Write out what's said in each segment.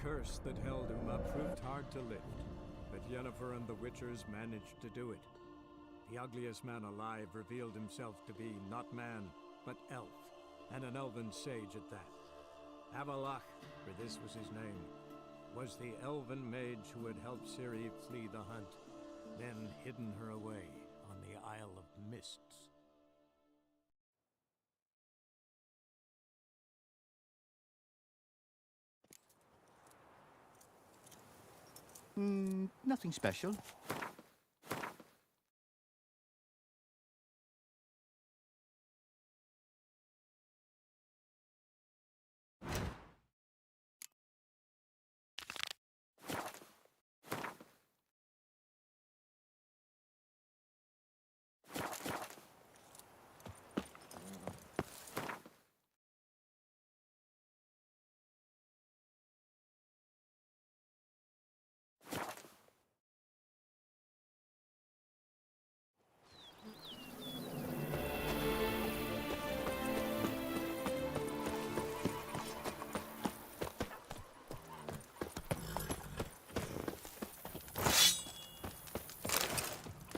curse that held Uma proved hard to lift, but Yennefer and the Witchers managed to do it. The ugliest man alive revealed himself to be not man, but elf, and an elven sage at that. Avalach, for this was his name, was the elven mage who had helped Ciri flee the hunt, then hidden her away on the Isle of Mists. Nothing special.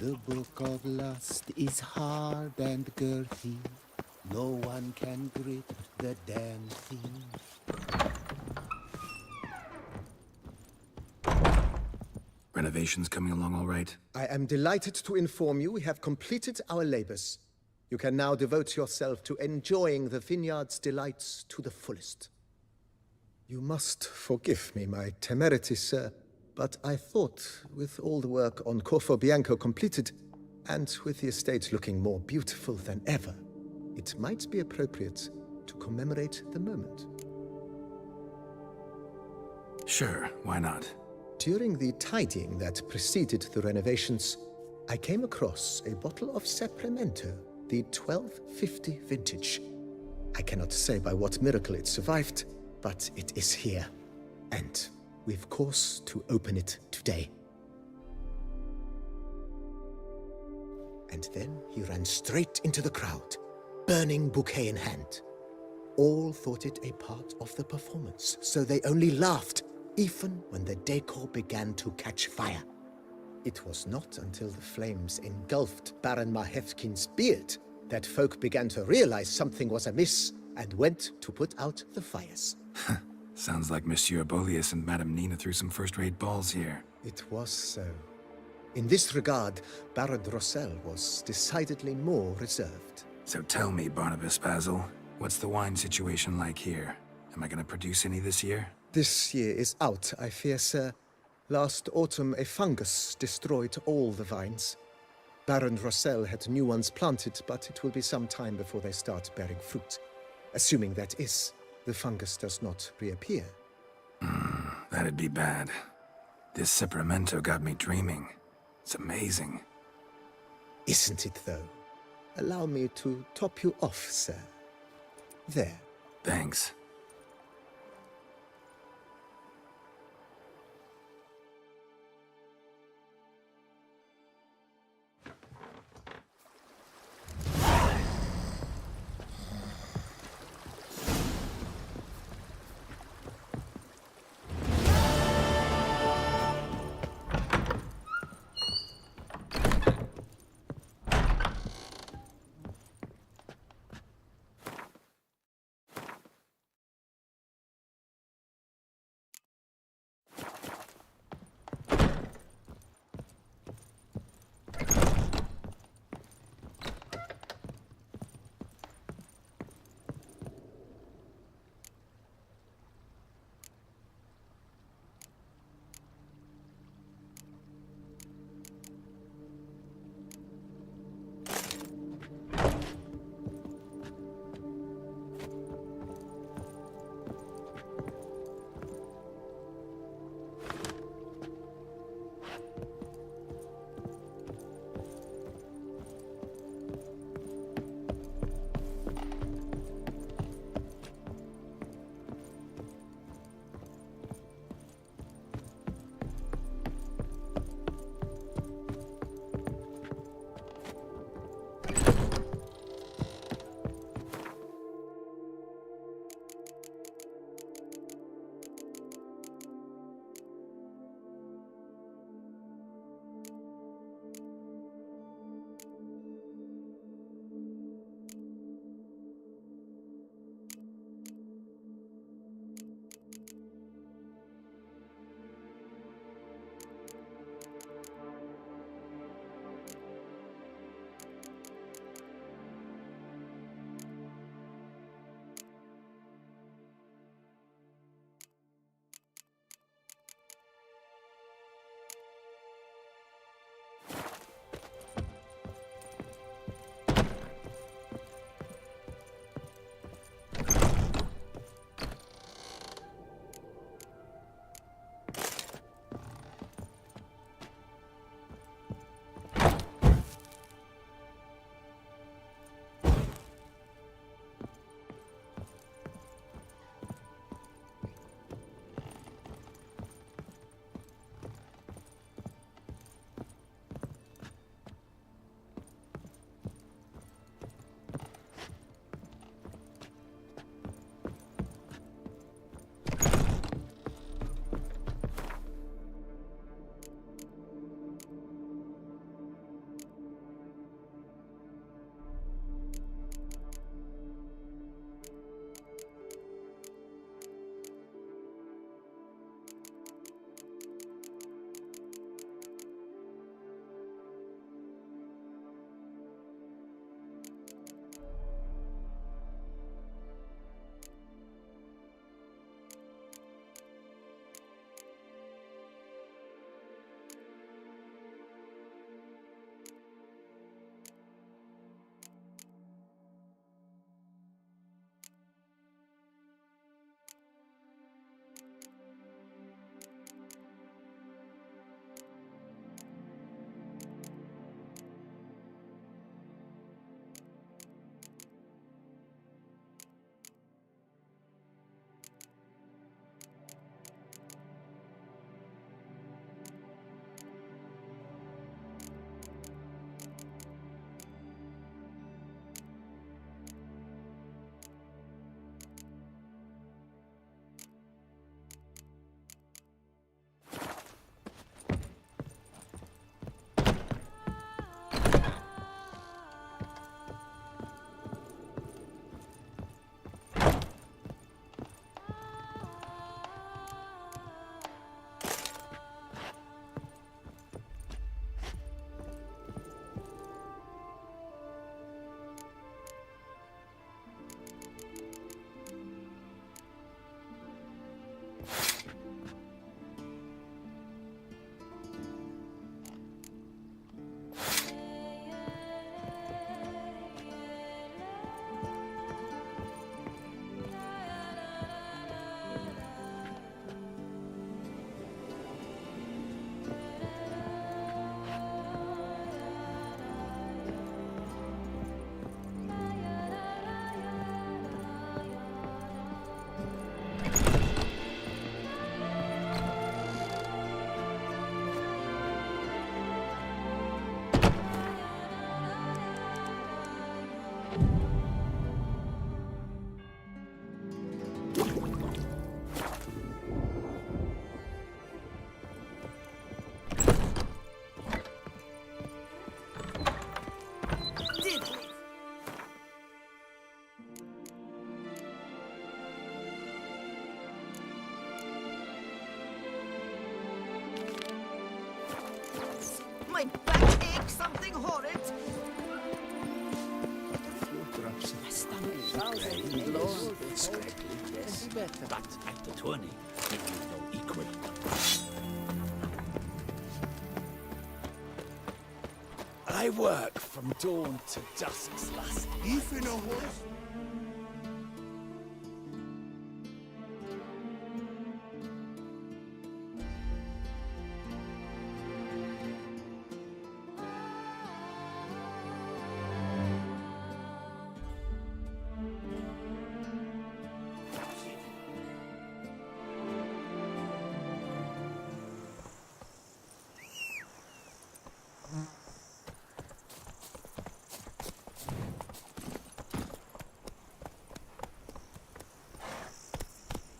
The book of lust is hard and girthy. No one can grip the damn thing. Renovations coming along all right? I am delighted to inform you we have completed our labors. You can now devote yourself to enjoying the vineyard's delights to the fullest. You must forgive me my temerity, sir, but I thought, with all the work on Corfo Bianco completed, and with the estate looking more beautiful than ever, it might be appropriate to commemorate the moment. Sure, why not? During the tidying that preceded the renovations, I came across a bottle of Sapramento, the 1250 vintage. I cannot say by what miracle it survived, but it is here, and we've cause to open it today. And then he ran straight into the crowd, burning bouquet in hand. All thought it a part of the performance, so they only laughed, even when the decor began to catch fire. It was not until the flames engulfed Baron Mahefkin's beard that folk began to realize something was amiss and went to put out the fires. Sounds like Monsieur Bolius and Madame Nina threw some first-rate balls here. It was so. In this regard, Baron Rossel was decidedly more reserved. So tell me, Barnabas Basil, what's the wine situation like here? Am I gonna produce any this year? This year is out, I fear, sir. Last autumn, a fungus destroyed all the vines. Baron Rossel had new ones planted, but it will be some time before they start bearing fruit. Assuming that is, the fungus does not reappear. That'd be bad. This Sapramento got me dreaming. It's amazing. Isn't it, though? Allow me to top you off, sir. There. Thanks. my back ache something horrid? My stomach is scraggly, yes. But at the tourney, it will go equal. I work from dawn to dusk, lass. Even a horse?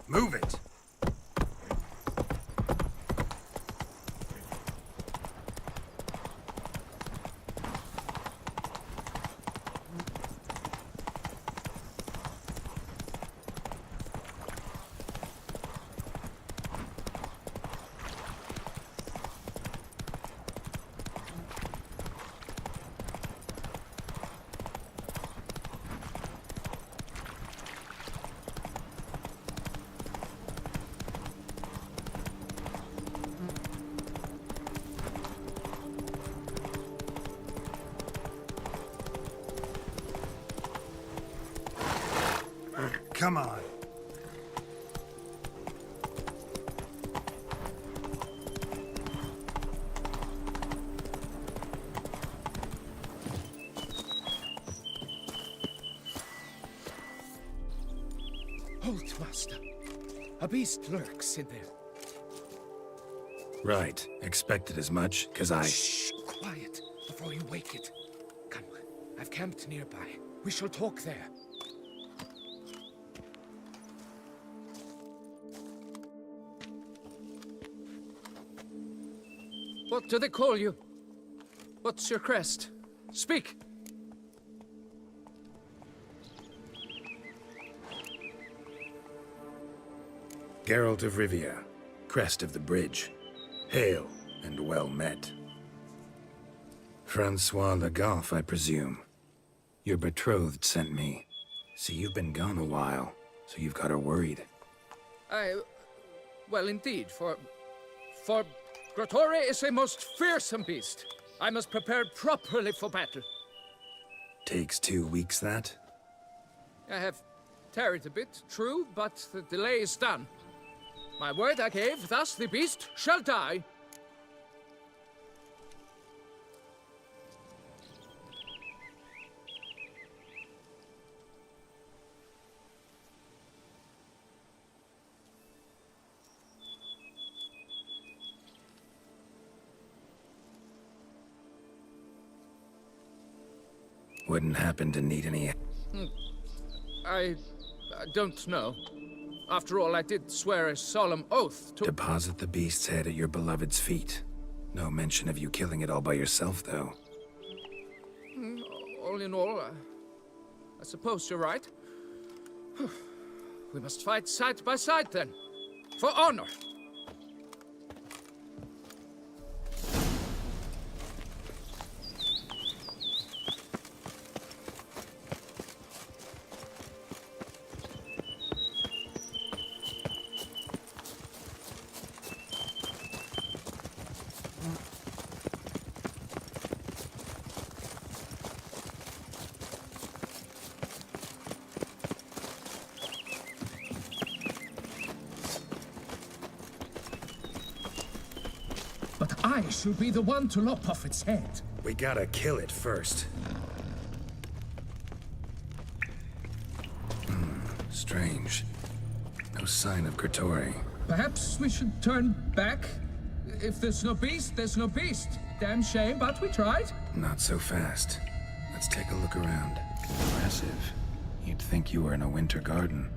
Move it! Come on. Halt, master. A beast lurks in there. Right. Expected as much, 'cause I... Shh, quiet, before you wake it. Come, I've camped nearby. We shall talk there. What do they call you? What's your crest? Speak! Geralt of Rivia, crest of the bridge. Hail, and well met. Francois Legoff, I presume. Your betrothed sent me. See, you've been gone a while, so you've got her worried. Well, indeed, for Grotore is a most fearsome beast. I must prepare properly for battle. Takes 2 weeks, that? I have tarried a bit, true, but the delay is done. My word I gave, thus the beast shall die. Wouldn't happen to need any... I don't know. After all, I did swear a solemn oath to... Deposit the beast's head at your beloved's feet. No mention of you killing it all by yourself, though. All in all, I suppose you're right. We must fight side by side, then. For honor. But I should be the one to lop off its head. We gotta kill it first. Strange. No sign of Grotore. Perhaps we should turn back? If there's no beast, there's no beast. Damn shame, but we tried. Not so fast. Let's take a look around. Impressive. You'd think you were in a winter garden.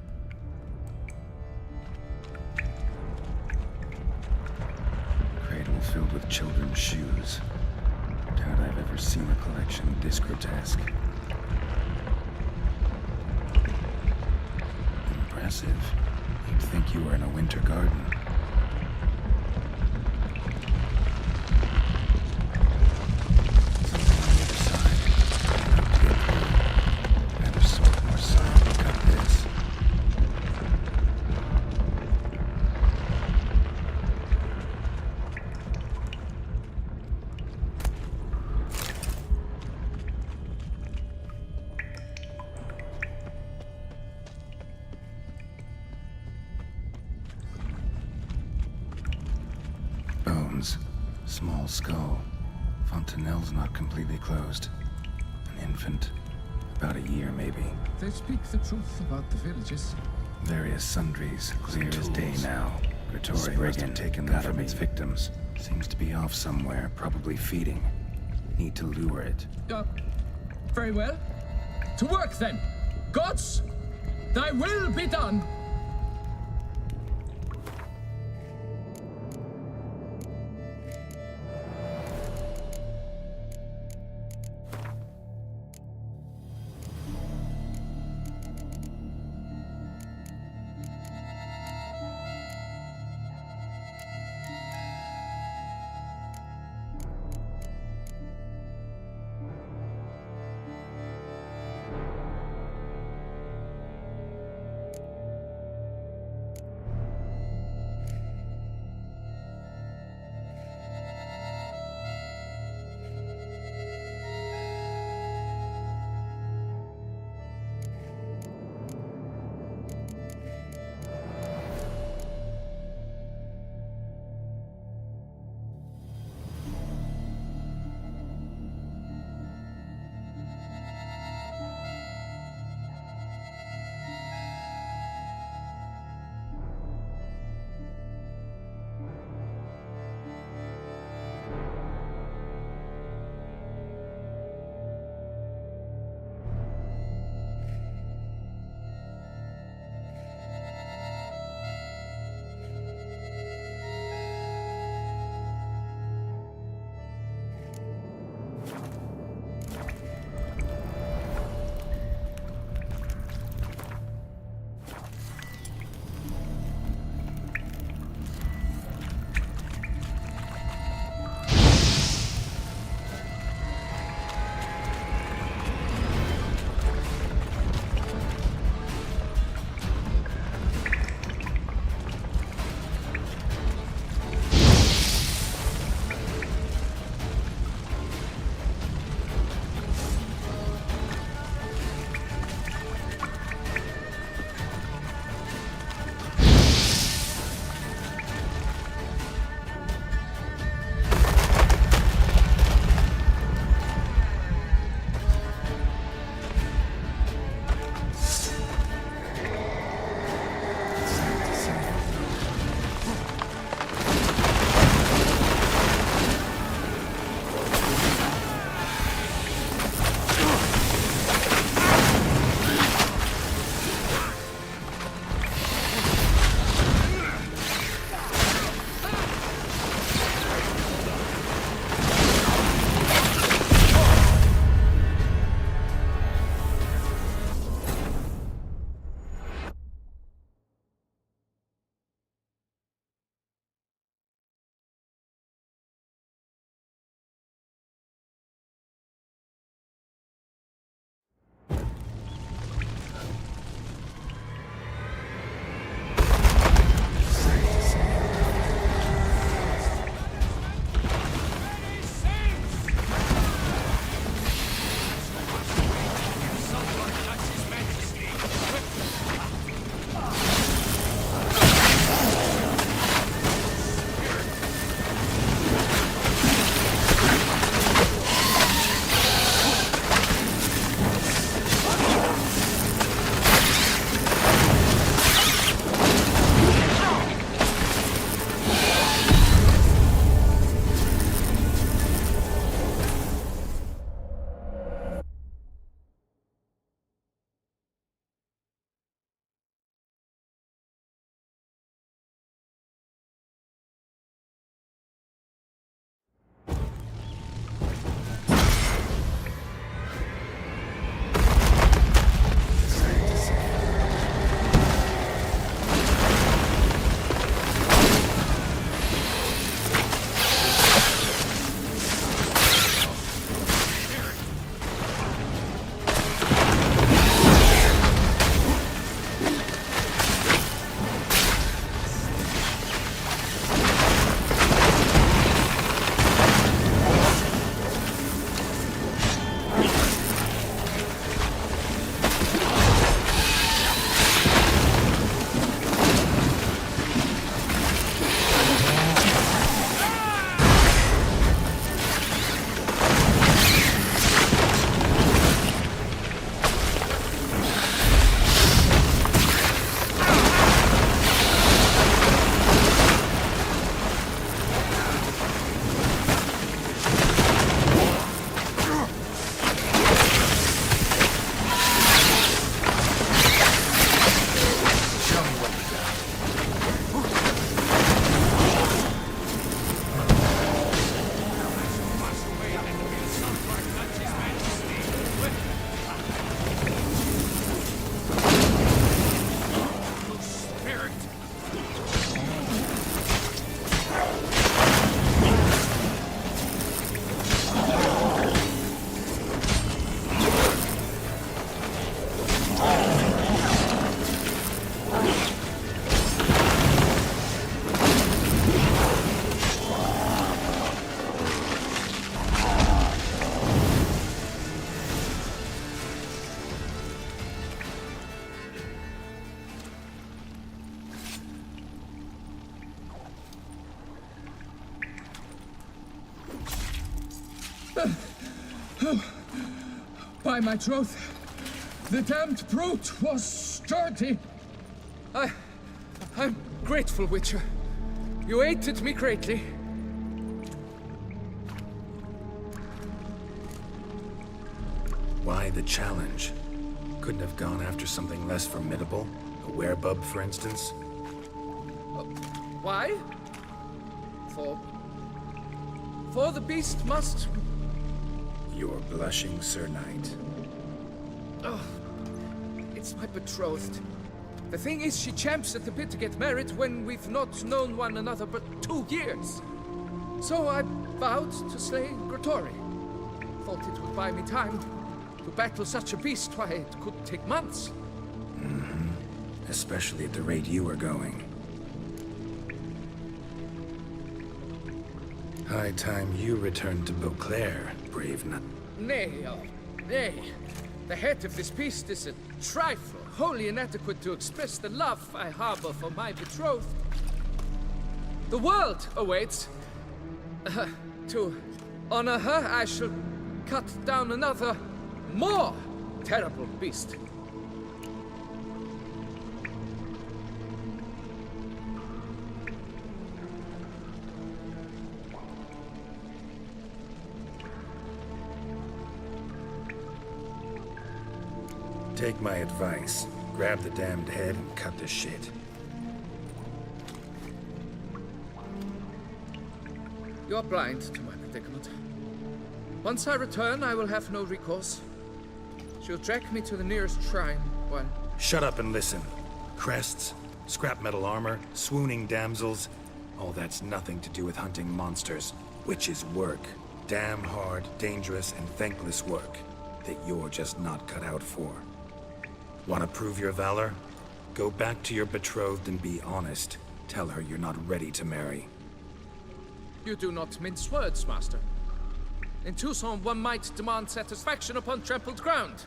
Cradle filled with children's shoes. Doubt I've ever seen a collection this grotesque. Impressive. You'd think you were in a winter garden. Small skull. Fontanelle's not completely closed. An infant. About a year, maybe. They speak the truth about the villages. Various sundries, clear as day now. Gratory must have taken them from its victims. Seems to be off somewhere, probably feeding. Need to lure it. Very well. To work then! Gods, thy will be done! By my troth, the damned brute was sturdy. I'm grateful, Witcher. You aided me greatly. Why the challenge? Couldn't have gone after something less formidable? A werebub, for instance? Why? For the beast must... You're blushing, Sir Knight. Oh, it's my betrothed. The thing is, she champs at the bit to get married when we've not known one another but 2 years. So I vowed to slay Gratory. Thought it would buy me time. To battle such a beast, why, it could take months. Especially at the rate you were going. High time you returned to Beauclair, brave nut. Nay, oh, nay. The head of this beast is a trifle, wholly inadequate to express the love I harbor for my betrothed. The world awaits. To honor her, I shall cut down another, more terrible beast. Take my advice. Grab the damned head and cut the shit. You are blind to my predicament. Once I return, I will have no recourse. She'll track me to the nearest shrine, while... Shut up and listen. Crests, scrap metal armor, swooning damsels. All that's nothing to do with hunting monsters. Witches' work. Damn hard, dangerous, and thankless work that you're just not cut out for. Want to prove your valor? Go back to your betrothed and be honest. Tell her you're not ready to marry. You do not mince words, Master. In Tucson, one might demand satisfaction upon trampled ground,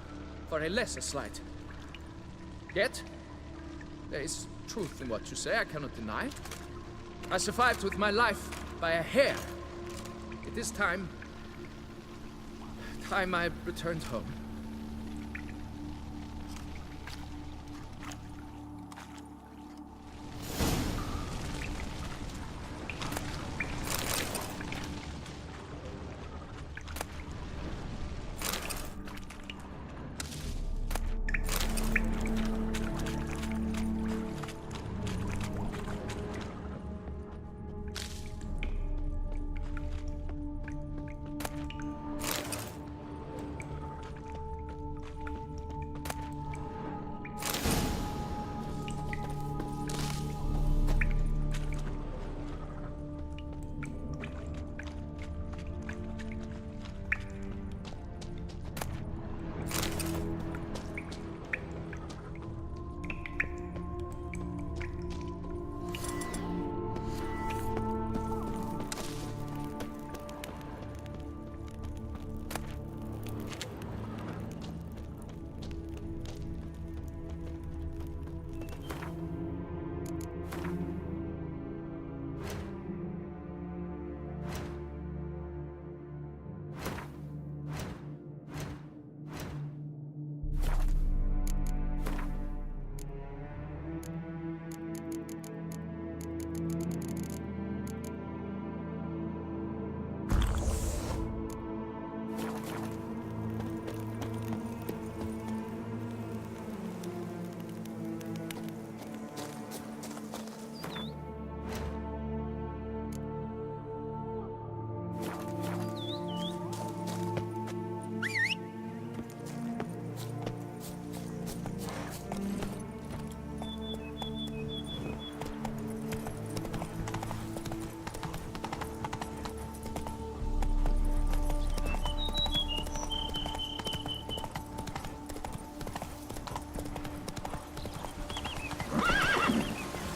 for a lesser slight. Yet, there is truth in what you say, I cannot deny. I survived with my life by a hair. It is time I returned home.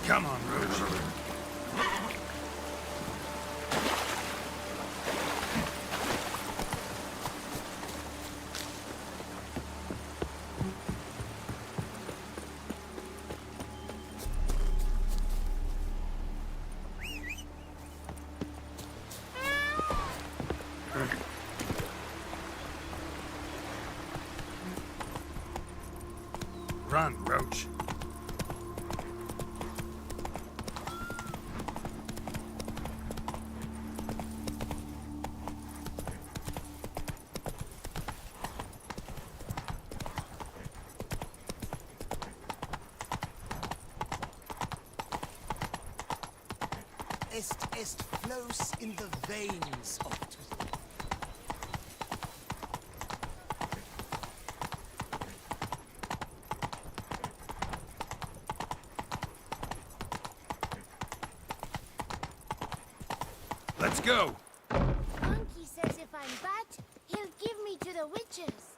Come on, Rouge. Run, Roach. Est flows in the veins of it. Let's go! Monkey says if I'm bad, he'll give me to the witches.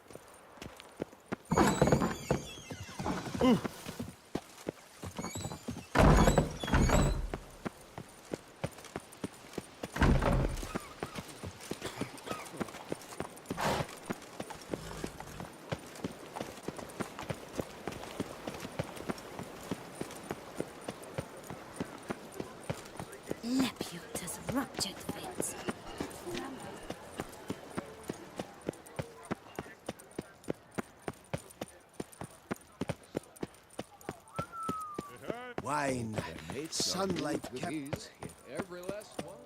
Leputus ruptured fits. Wine, sunlight kept... Every last one.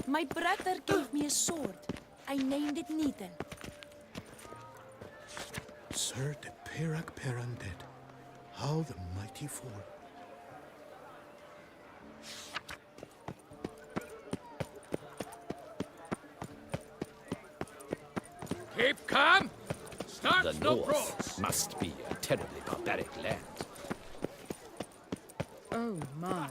My brother gave me a sword. I named it Needle. Sir de Pirac Perundead. How the mighty fall. Keep calm! Start The no North brawls! must be a terribly barbaric land. Oh my.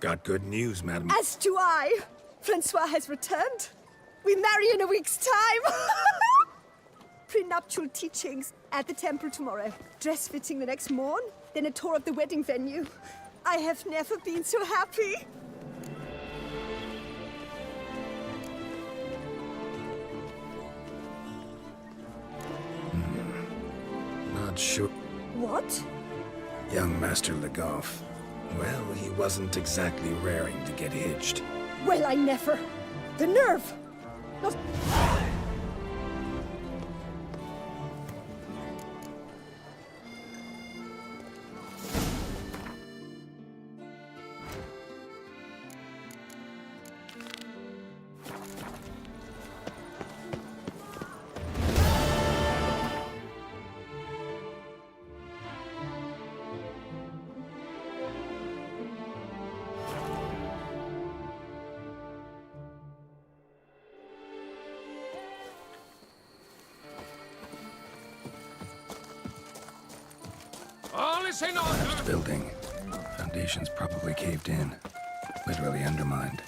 Got good news, madam. As do I. Francois has returned. We marry in a week's time. Prenuptial teachings at the temple tomorrow. Dress fitting the next morn. Then a tour of the wedding venue. I have never been so happy. Not sure. What? Young Master Legoff. Well, he wasn't exactly raring to get hitched. Well, I never. The nerve. Not... All is in order! Building. Foundation's probably caved in. Literally undermined.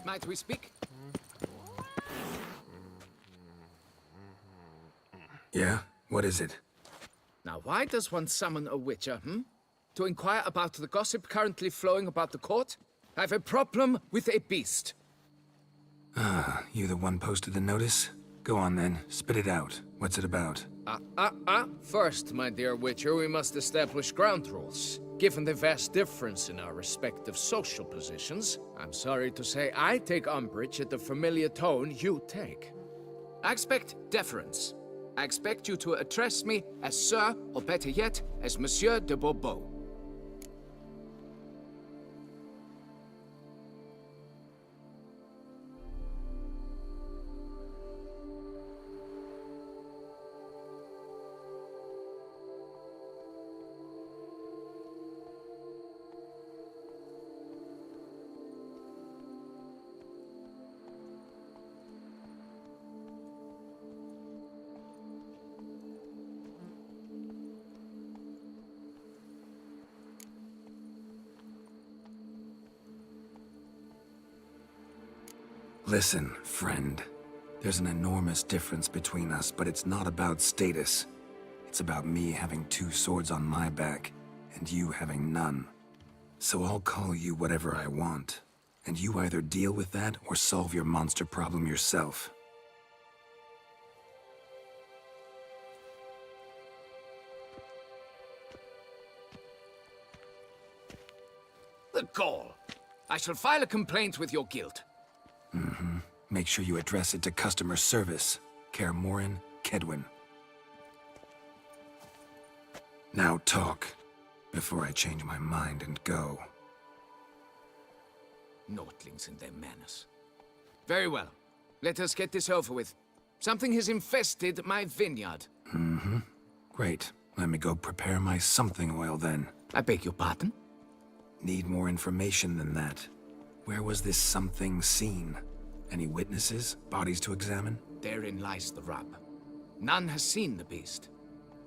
Might we speak? Yeah? What is it? Now, why does one summon a witcher, To inquire about the gossip currently flowing about the court? I have a problem with a beast. You the one posted the notice? Go on then, spit it out. What's it about? First, my dear witcher, we must establish ground rules. Given the vast difference in our respective social positions, I'm sorry to say I take umbrage at the familiar tone you take. I expect deference. I expect you to address me as Sir, or better yet, as Monsieur de Bourbeau. Listen, friend. There's an enormous difference between us, but it's not about status. It's about me having 2 swords on my back, and you having none. So I'll call you whatever I want, and you either deal with that or solve your monster problem yourself. The gall! I shall file a complaint with your guild. Make sure you address it to customer service. Kaer Morhen, Kedwin. Now talk, before I change my mind and go. Naughtlings and their manners. Very well. Let us get this over with. Something has infested my vineyard. Great. Let me go prepare my something oil then. I beg your pardon? Need more information than that. Where was this something seen? Any witnesses? Bodies to examine? Therein lies the rub. None has seen the beast.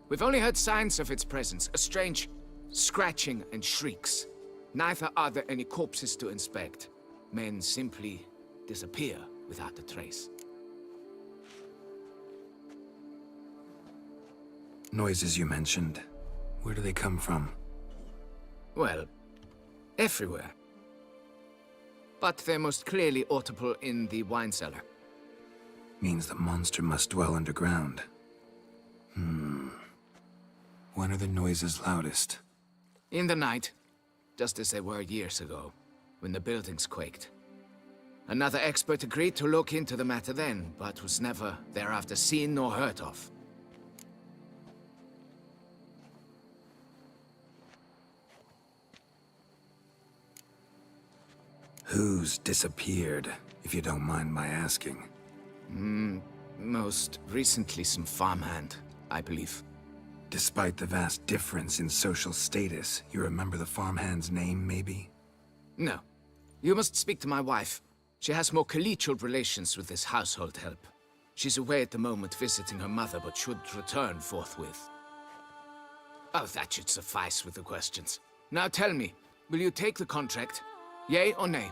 We've only heard signs of its presence, a strange scratching and shrieks. Neither are there any corpses to inspect. Men simply disappear without a trace. Noises you mentioned. Where do they come from? Well, everywhere. But they're most clearly audible in the wine cellar. Means the monster must dwell underground. When are the noises loudest? In the night, just as they were years ago, when the buildings quaked. Another expert agreed to look into the matter then, but was never thereafter seen nor heard of. Who's disappeared, if you don't mind my asking? Most recently some farmhand, I believe. Despite the vast difference in social status, you remember the farmhand's name, maybe? No. You must speak to my wife. She has more collegial relations with this household help. She's away at the moment visiting her mother, but should return forthwith. Oh, that should suffice with the questions. Now tell me, will you take the contract? Yea or nay?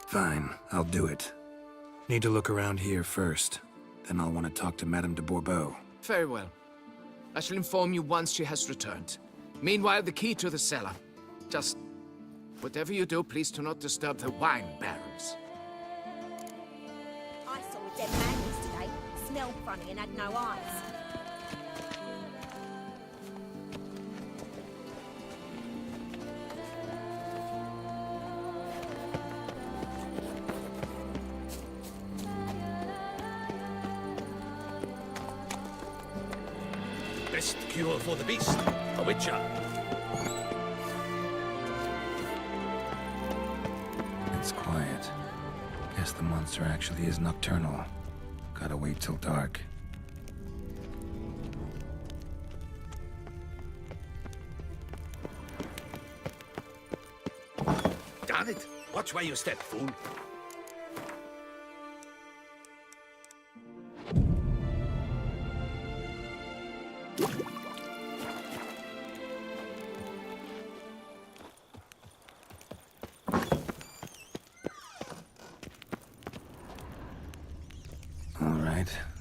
Fine, I'll do it. Need to look around here first. Then I'll want to talk to Madame de Bourbeau. Very well. I shall inform you once she has returned. Meanwhile, the key to the cellar. Just... whatever you do, please do not disturb the wine barrels. I saw a dead man yesterday. Smelled funny and had no eyes. Best cure for the beast, a witcher. It's quiet. Guess the monster actually is nocturnal. Gotta wait till dark. Darn it! Watch where you step, fool.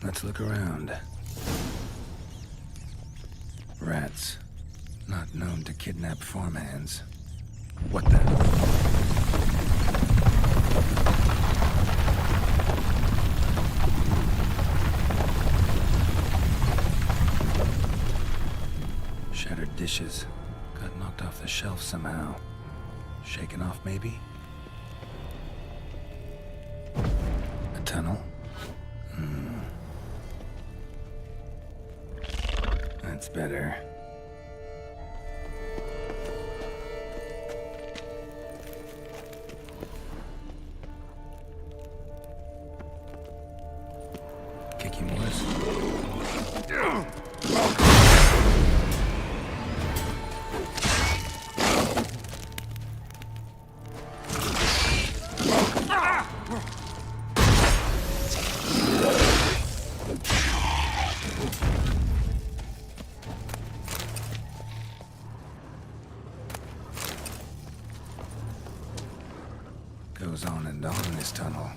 Let's look around. Rats. Not known to kidnap farmhands. What the? Shattered dishes. Got knocked off the shelf somehow. Shaken off, maybe? A tunnel? That's better. Kicking worse. Goes on and on in this tunnel.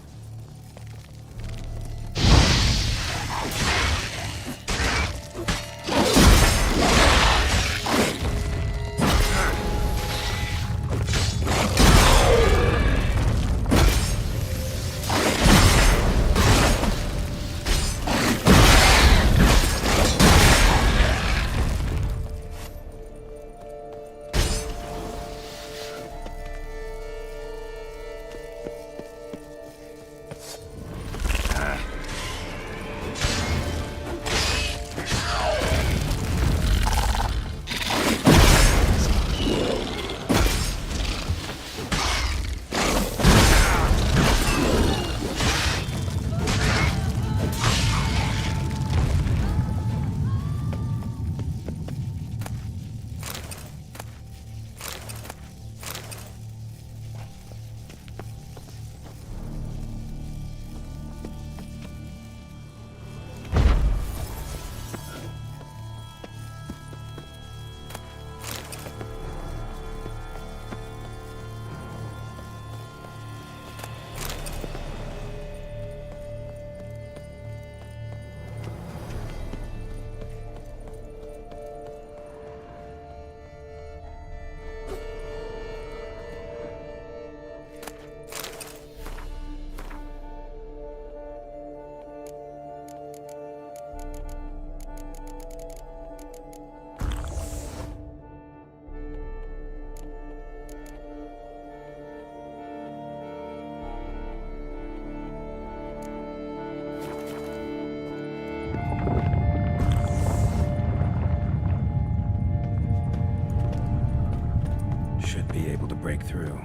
break through.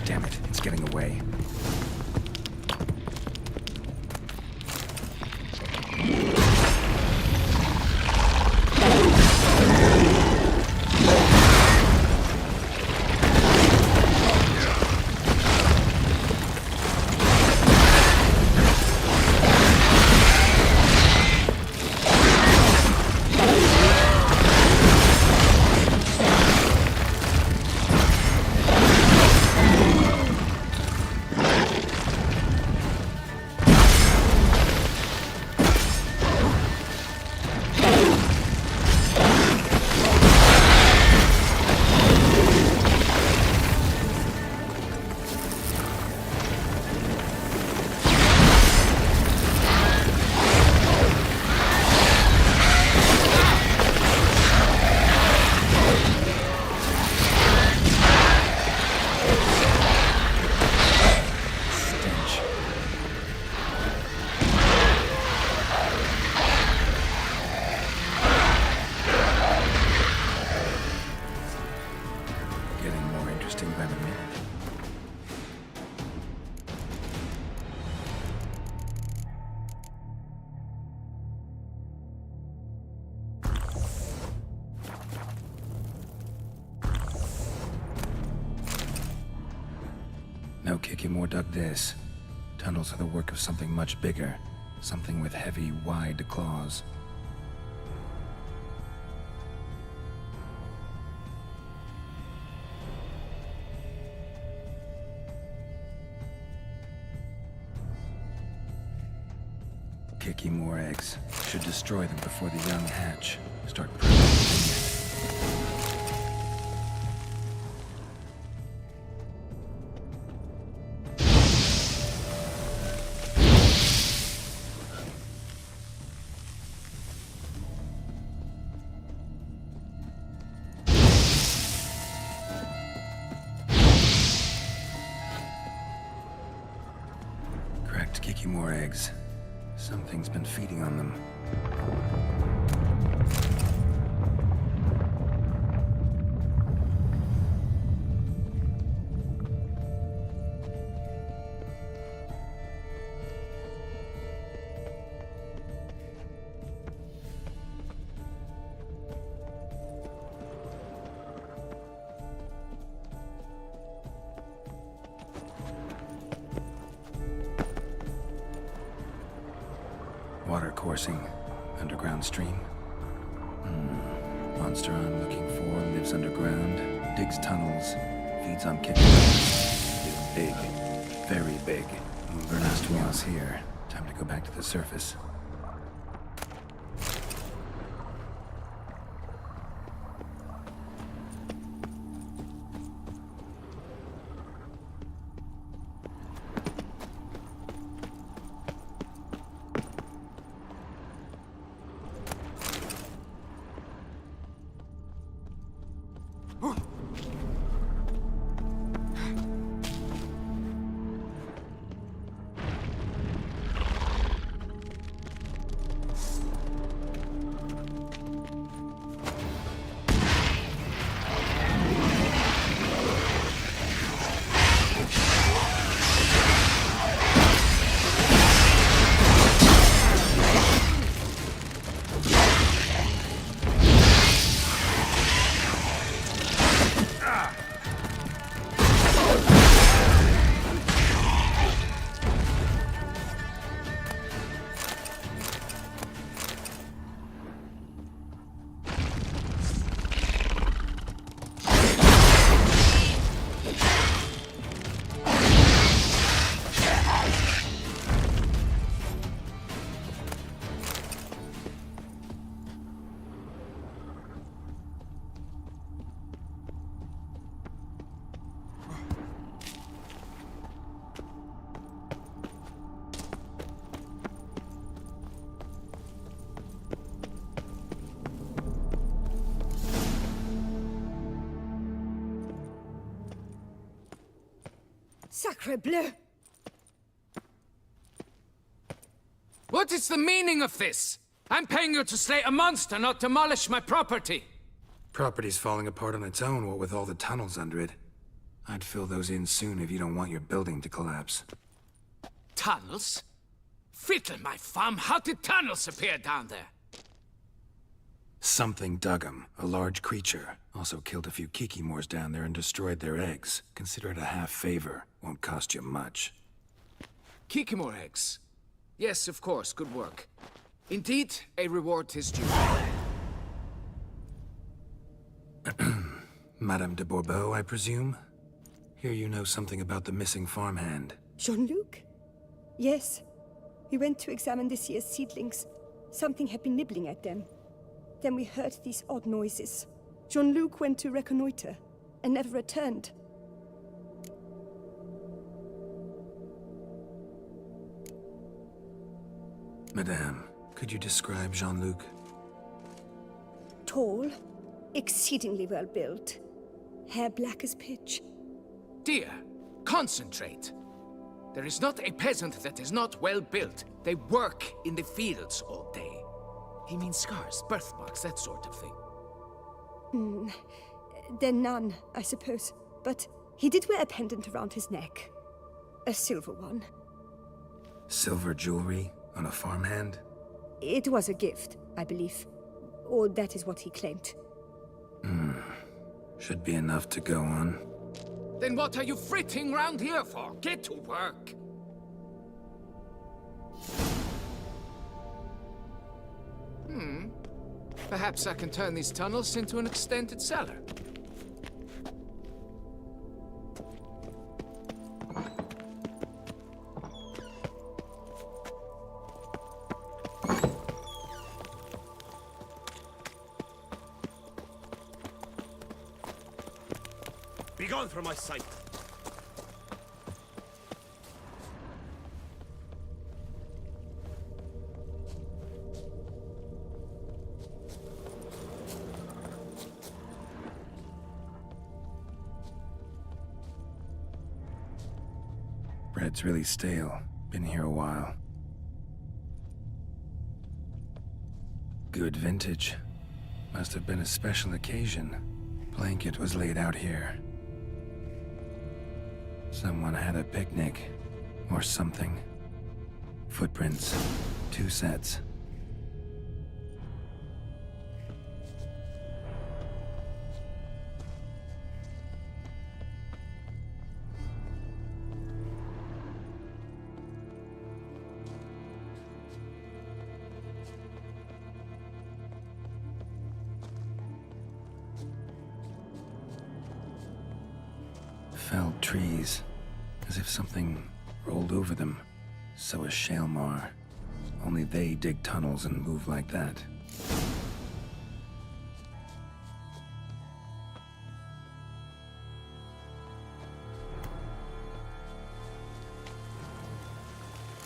Damn it, it's getting away. No Kikimor dug this. Tunnels are the work of something much bigger. Something with heavy, wide claws. Kikimor eggs. Should destroy them before the young hatch. Start producing. Cracked Kikimor eggs. Something's been feeding on them. Water coursing. Underground stream. Monster I'm looking for lives underground, digs tunnels, feeds on Kikimor. Is big. Very big. Last wheels here. Time to go back to the surface. Sacre bleu! What is the meaning of this? I'm paying you to slay a monster, not demolish my property. Property's falling apart on its own, what with all the tunnels under it. I'd fill those in soon if you don't want your building to collapse. Tunnels? Fiddle my thumb, how did tunnels appear down there? Something dug 'em. A large creature. Also killed a few kikimores down there and destroyed their eggs. Consider it a half favor. Won't cost you much. Kikimore eggs. Yes, of course, good work. Indeed, a reward is due. Madame de Bourbeau, I presume? Hear you know something about the missing farmhand. Jean-Luc? Yes. We went to examine this year's seedlings. Something had been nibbling at them. Then we heard these odd noises. Jean-Luc went to reconnoiter and never returned. Madame, could you describe Jean-Luc? Tall, exceedingly well built, hair black as pitch. Dear, concentrate. There is not a peasant that is not well built. They work in the fields all day. He means scars, birthmarks, that sort of thing. Then none, I suppose. But he did wear a pendant around his neck. A silver one. Silver jewelry on a farmhand? It was a gift, I believe. Or that is what he claimed. Should be enough to go on. Then what are you fritting round here for? Get to work. Perhaps I can turn these tunnels into an extended cellar. Begone from my sight! Bread's really stale. Been here a while. Good vintage. Must have been a special occasion. Blanket was laid out here. Someone had a picnic. Or something. Footprints. 2 sets. Felled trees, as if something rolled over them. So is Shalmar. Only they dig tunnels and move like that.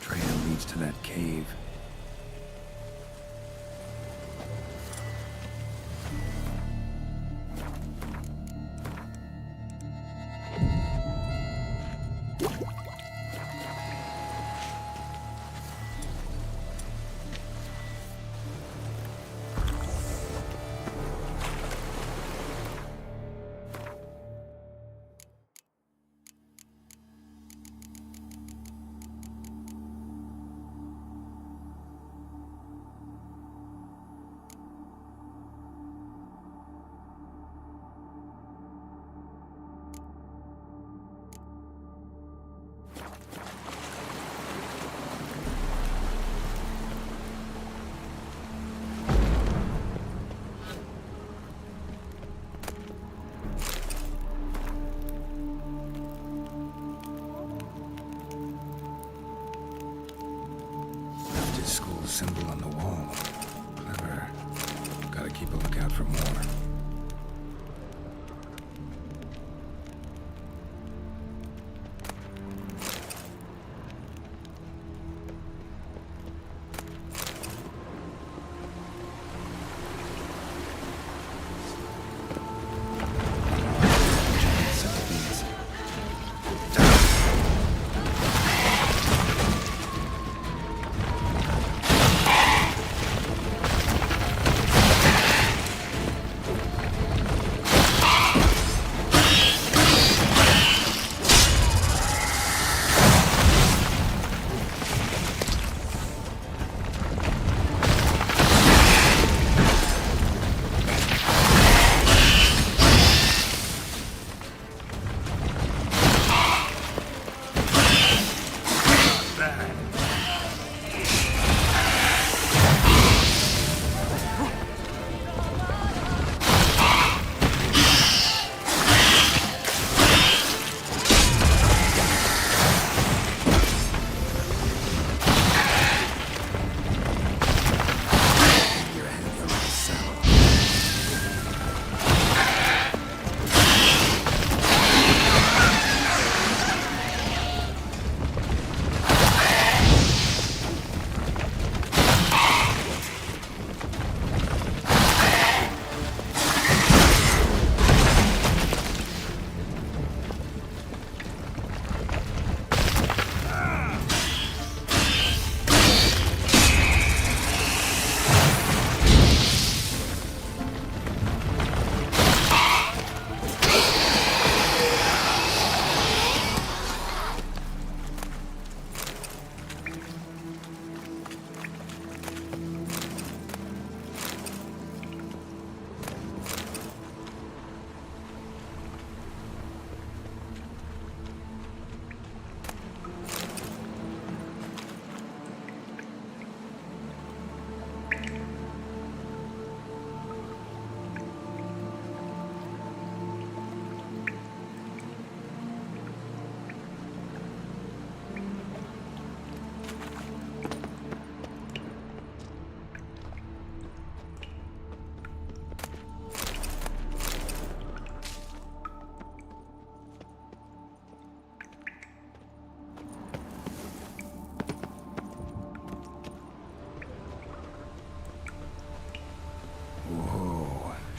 Trail leads to that cave. School symbol on the wall. Clever. Gotta keep a lookout for more.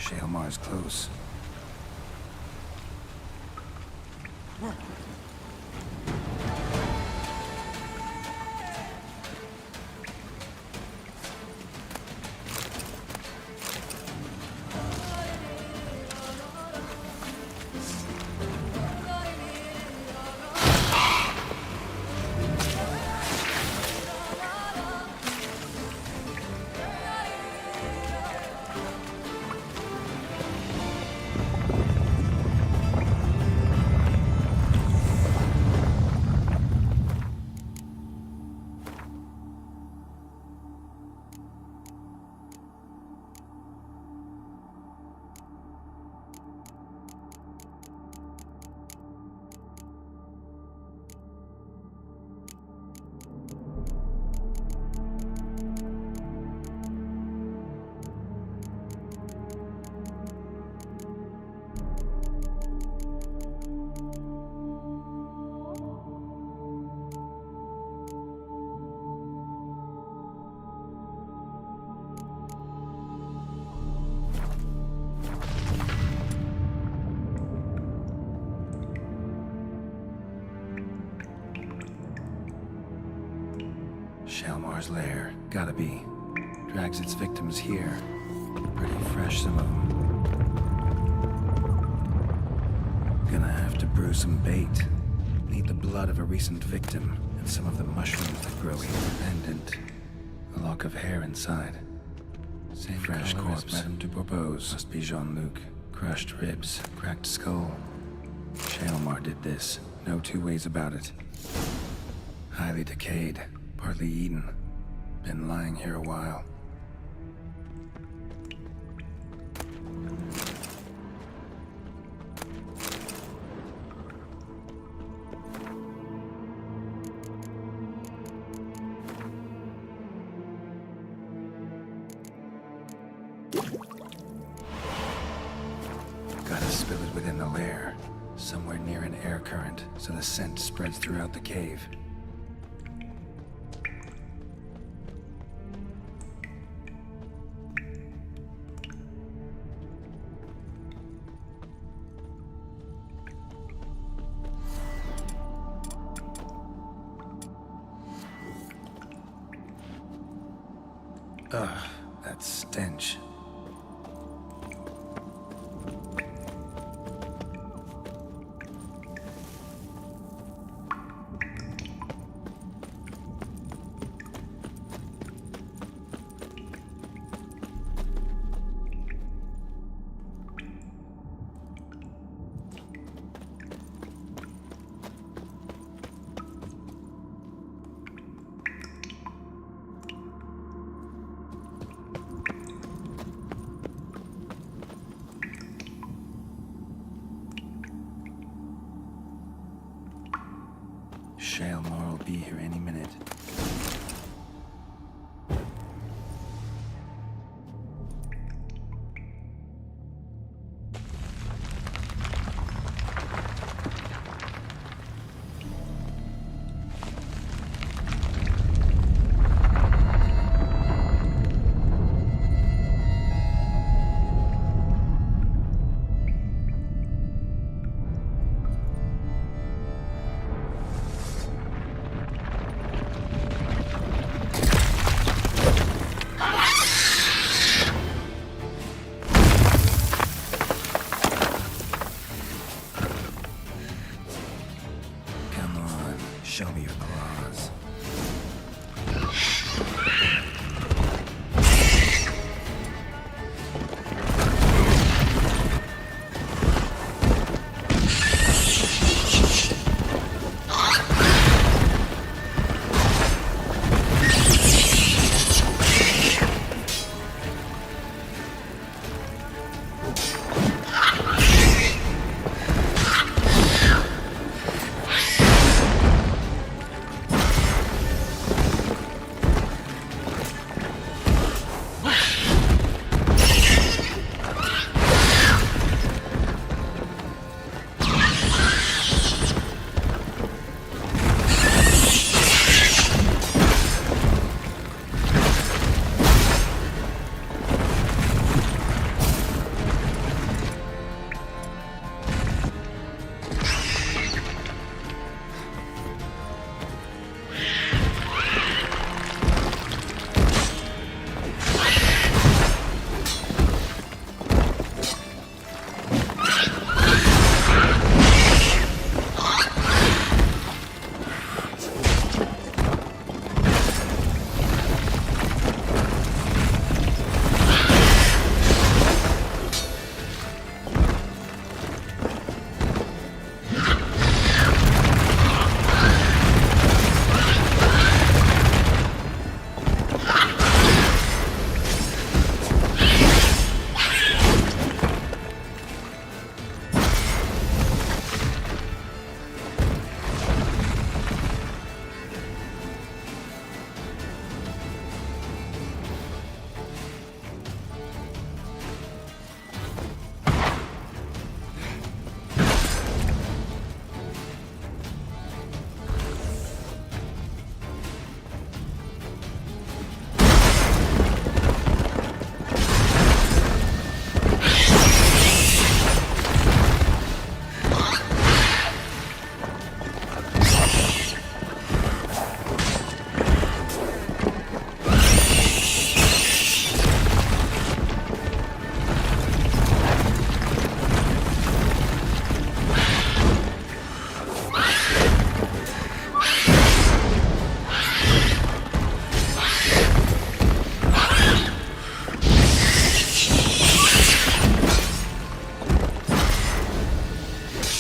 Shaelmar's close. Shaelmar's lair. Gotta be. Drags its victims here. Pretty fresh, some of them. Gonna have to brew some bait. Need the blood of a recent victim, and some of the mushrooms that grow independent. A lock of hair inside. Same fresh corpse. Madame du Bourbeau's. Must be Jean-Luc. Crushed ribs, cracked skull. Shaelmar did this. No two ways about it. Highly decayed. Partly eaten. Been lying here a while. Gotta spill it within the lair. Somewhere near an air current, so the scent spreads throughout the cave. Ugh, that stench. Shaelmar will be here any minute.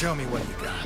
Show me what you got.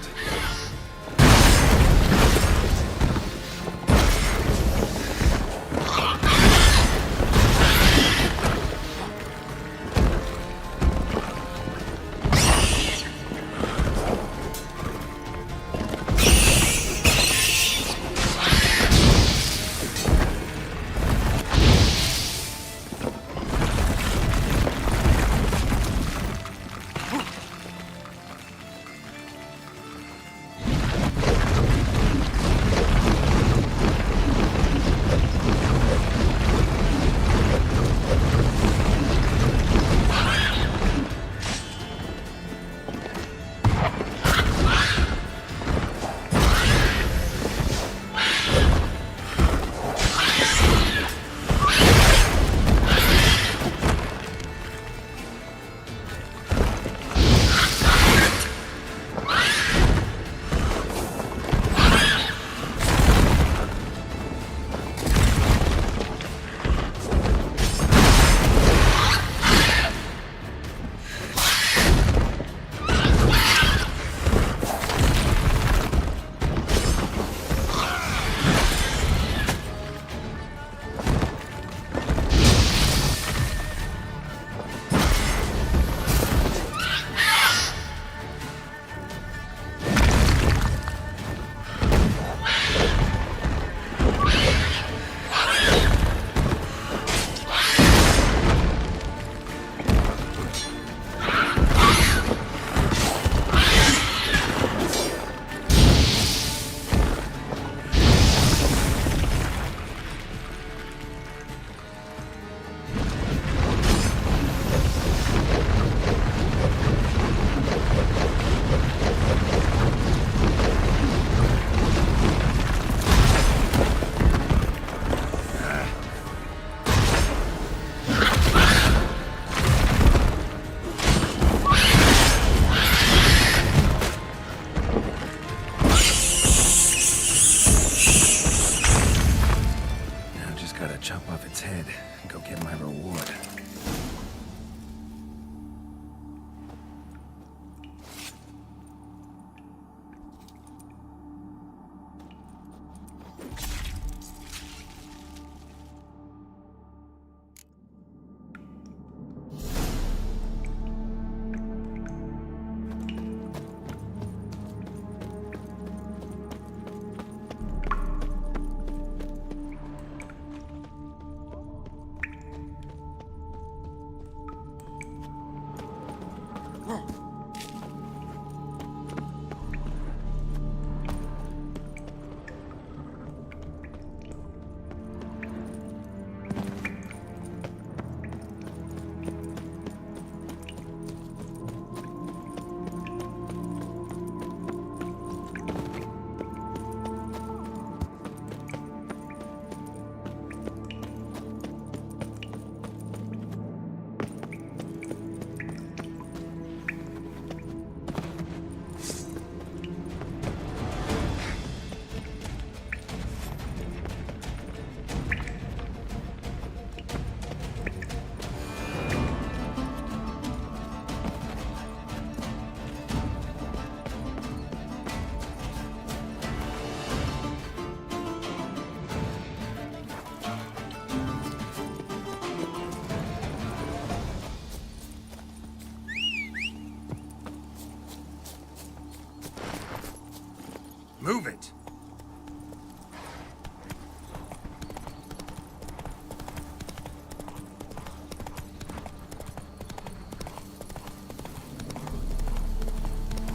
Move it!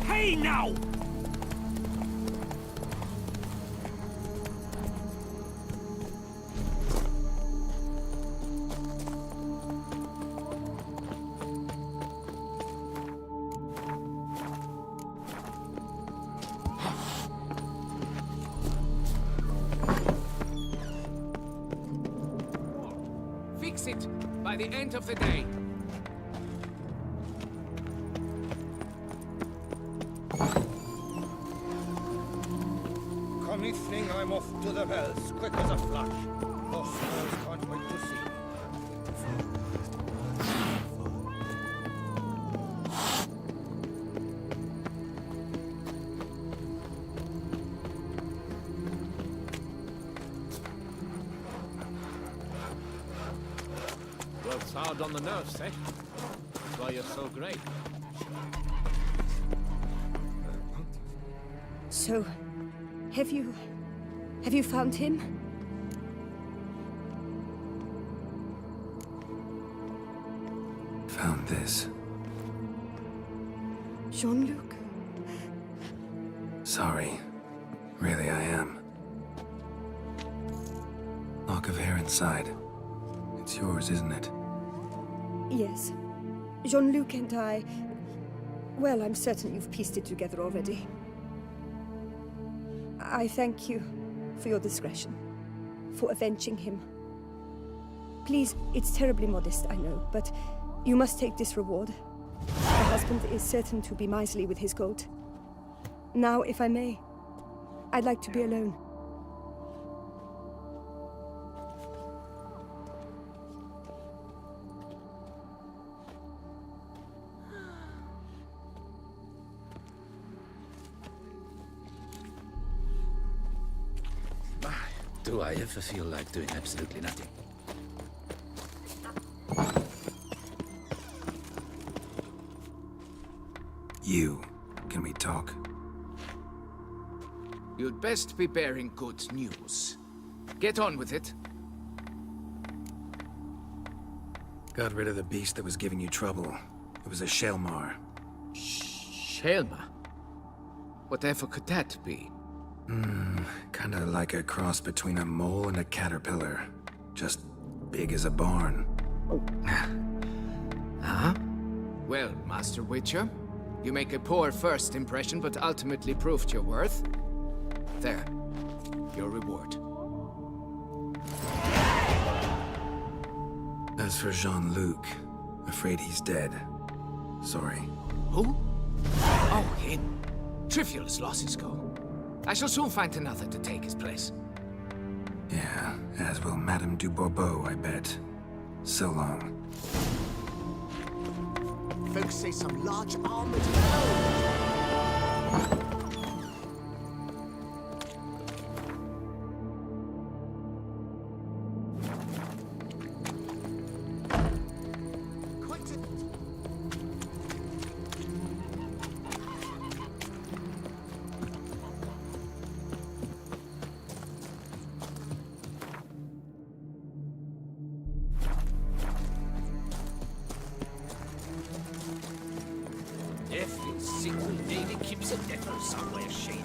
Hey, now! Fix it by the end of the day. Come evening, I'm off to the bells, quick as a flash. Those fellows can't wait to see me. hard on the nerves, eh? That's why you're so great. So, have you found him? Found this. Jean-Luc? Sorry. Really, I am. Lock of hair inside. It's yours, isn't it? Yes. Jean-Luc and I... Well, I'm certain you've pieced it together already. I thank you for your discretion, for avenging him. Please, it's terribly modest, I know, but you must take this reward. My husband is certain to be miserly with his gold. Now, if I may, I'd like to be alone. Do I ever feel like doing absolutely nothing? Can we talk? You'd best be bearing good news. Get on with it. Got rid of the beast that was giving you trouble. It was a Shelmar. Shelma? Whatever could that be? Kinda like a cross between a mole and a caterpillar. Just big as a barn. Huh? Well, Master Witcher, you make a poor first impression, but ultimately proved your worth. There. Your reward. As for Jean-Luc, afraid he's dead. Sorry. Who? Oh, him. Trivial as losses go. I shall soon find another to take his place. Yeah, as will Madame du Bourbeau, I bet. So long. Folks say some large armored... Every single lady keeps a devil somewhere shady.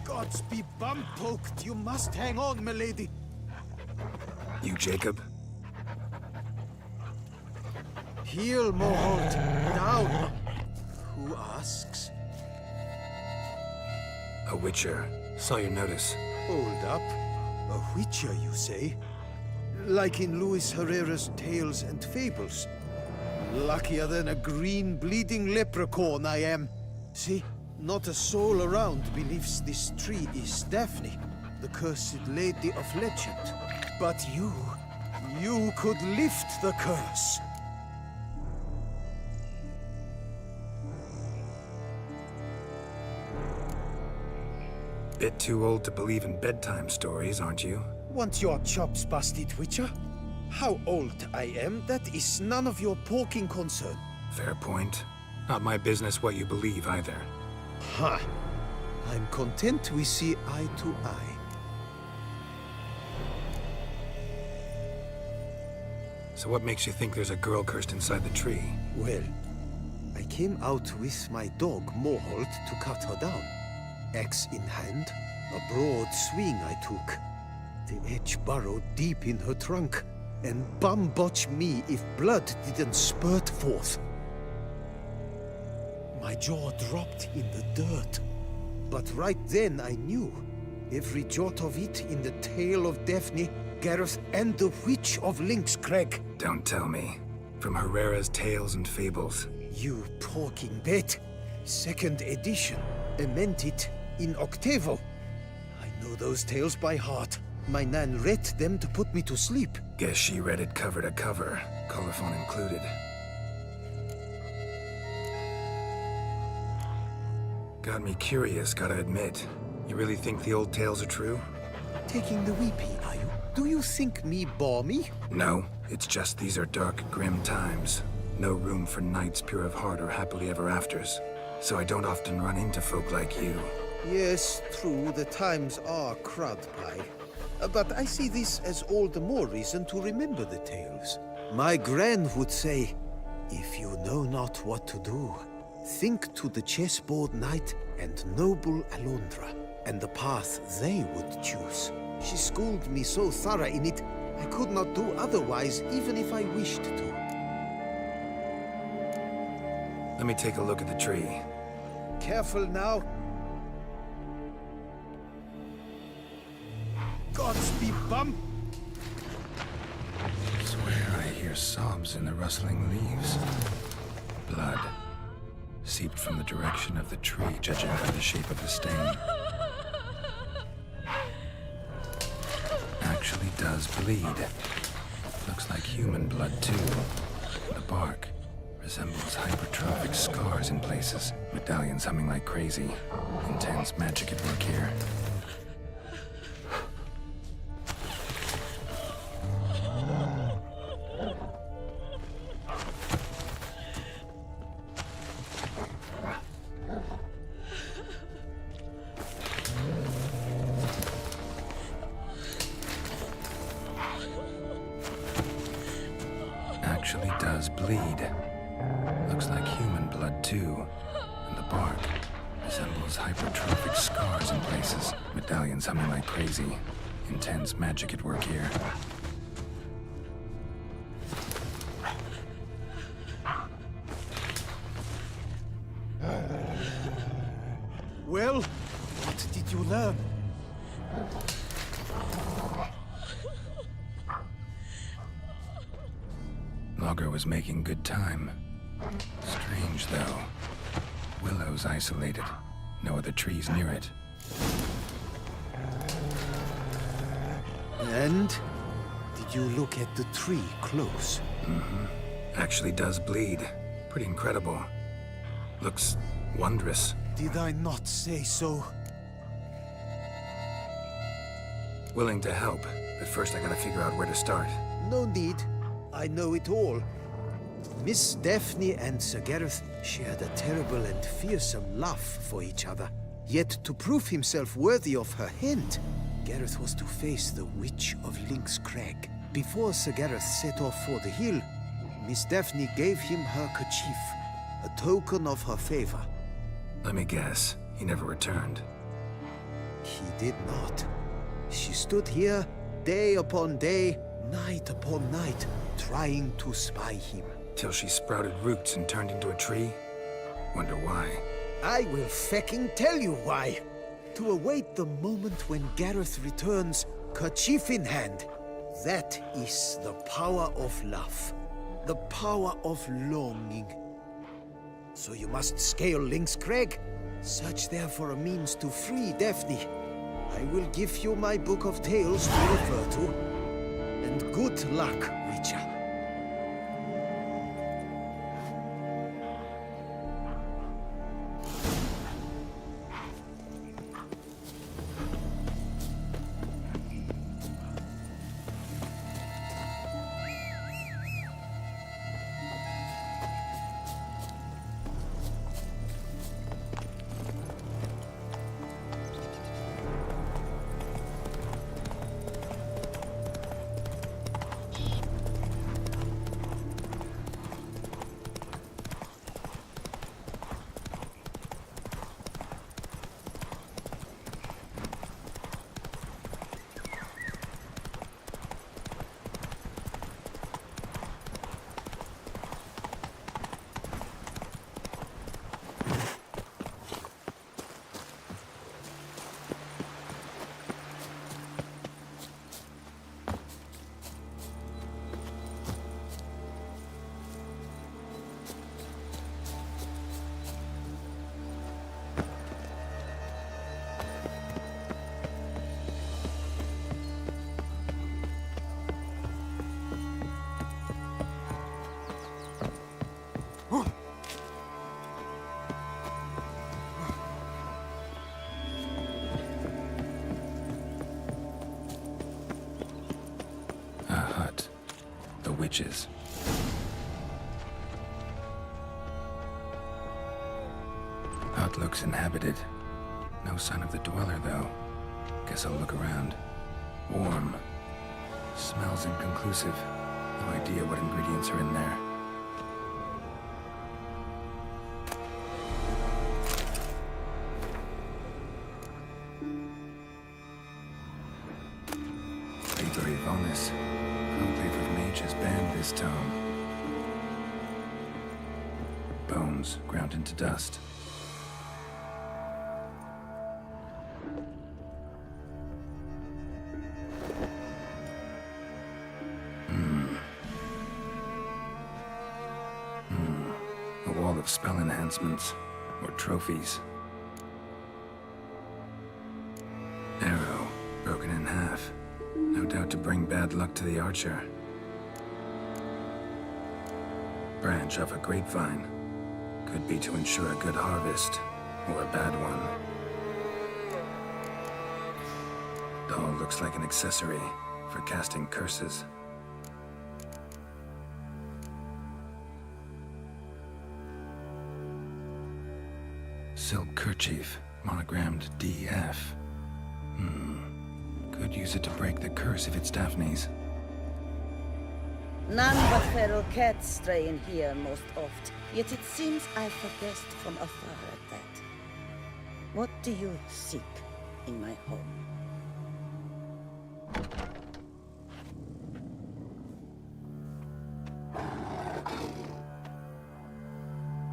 Gods be bum-poked. You must hang on, milady. You Jacob? Heel, Moholt. Down. Who asks? A witcher. Saw your notice. Hold up. A witcher, you say? Like in Luis Herrera's Tales and Fables. Luckier than a green, bleeding leprechaun I am. See? Not a soul around believes this tree is Daphne, the cursed lady of legend. But you could lift the curse. Bit too old to believe in bedtime stories, aren't you? Want your chops busted, Witcher? How old I am, that is none of your poking concern. Fair point. Not my business what you believe, either. Ha! I'm content we see eye to eye. So what makes you think there's a girl cursed inside the tree? Well, I came out with my dog, Moholt, to cut her down. Axe in hand, a broad swing I took. The edge burrowed deep in her trunk, and bum-botch me if blood didn't spurt forth. My jaw dropped in the dirt. But right then I knew. Every jot of it in the tale of Daphne, Gareth, and the Witch of Lynxcrag. Don't tell me. From Herrera's Tales and Fables. You talking bet. Second edition. Amended in octavo. I know those tales by heart. My nan read them to put me to sleep. Guess she read it cover to cover, colophon included. Got me curious, gotta admit. You really think the old tales are true? Taking the weepy, are you? Do you think me balmy? No, it's just these are dark, grim times. No room for knights pure of heart or happily ever afters. So I don't often run into folk like you. Yes, true, the times are crud pie. But I see this as all the more reason to remember the tales. My gran would say, if you know not what to do, think to the chessboard knight and noble Alondra, and the path they would choose. She schooled me so thorough in it, I could not do otherwise, even if I wished to. Let me take a look at the tree. Careful now. Godspeed, bum! Swear I hear sobs in the rustling leaves. Blood. Seeped from the direction of the tree, judging by the shape of the stain. Actually does bleed. Looks like human blood, too. The bark resembles hypertrophic scars in places. Medallions humming like crazy. Intense magic at work here. Actually does bleed. Looks like human blood, too. And the bark resembles hypertrophic scars in places. Medallions humming like crazy. Intense magic at work here. Well, what did you learn? Logger was making good time. Strange, though. Willow's isolated. No other trees near it. And? Did you look at the tree close? Mm-hmm. Actually does bleed. Pretty incredible. Looks wondrous. Did I not say so? Willing to help, but first I gotta figure out where to start. No need. I know it all. Miss Daphne and Sir Gareth shared a terrible and fearsome love for each other. Yet to prove himself worthy of her hand, Gareth was to face the Witch of Lynxcrag. Before Sir Gareth set off for the hill, Miss Daphne gave him her kerchief, a token of her favor. Let me guess, he never returned. He did not. She stood here, day upon day, night upon night, trying to spy him. Till she sprouted roots and turned into a tree? Wonder why. I will fecking tell you why. To await the moment when Gareth returns, kerchief in hand. That is the power of love. The power of longing. So you must scale Lynxcrag. Search there for a means to free Daphne. I will give you my book of tales to refer to. And good luck, Witcher. witches. Hut looks inhabited. No sign of the dweller, though. Guess I'll look around. Warm. Smells inconclusive. No idea what ingredients are in there. Liber Evonis. Conclave of Mages banned this tome. Bones ground into dust. A wall of spell enhancements, or trophies. Arrow, broken in half. No doubt to bring bad luck to the archer. Branch off a grapevine. Could be to ensure a good harvest, or a bad one. Doll looks like an accessory for casting curses. Silk kerchief, monogrammed DF. Could use it to break the curse if it's Daphne's. None but feral cats stray in here most oft, yet it seems I progressed from afar at that. What do you seek in my home?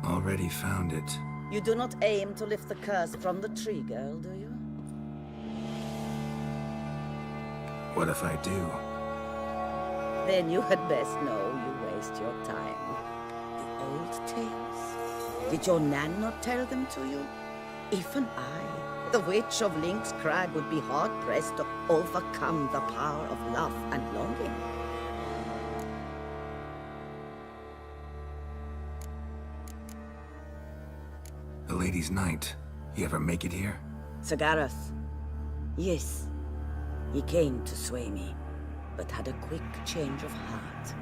Already found it. You do not aim to lift the curse from the tree, girl, do you? What if I do? Then you had best know you waste your time. The old tales? Did your Nan not tell them to you? Even I, the Witch of Link's Crag, would be hard-pressed to overcome the power of love and longing. The Lady's Knight. You ever make it here? Sir Gareth? Yes. He came to sway me, but had a quick change of heart.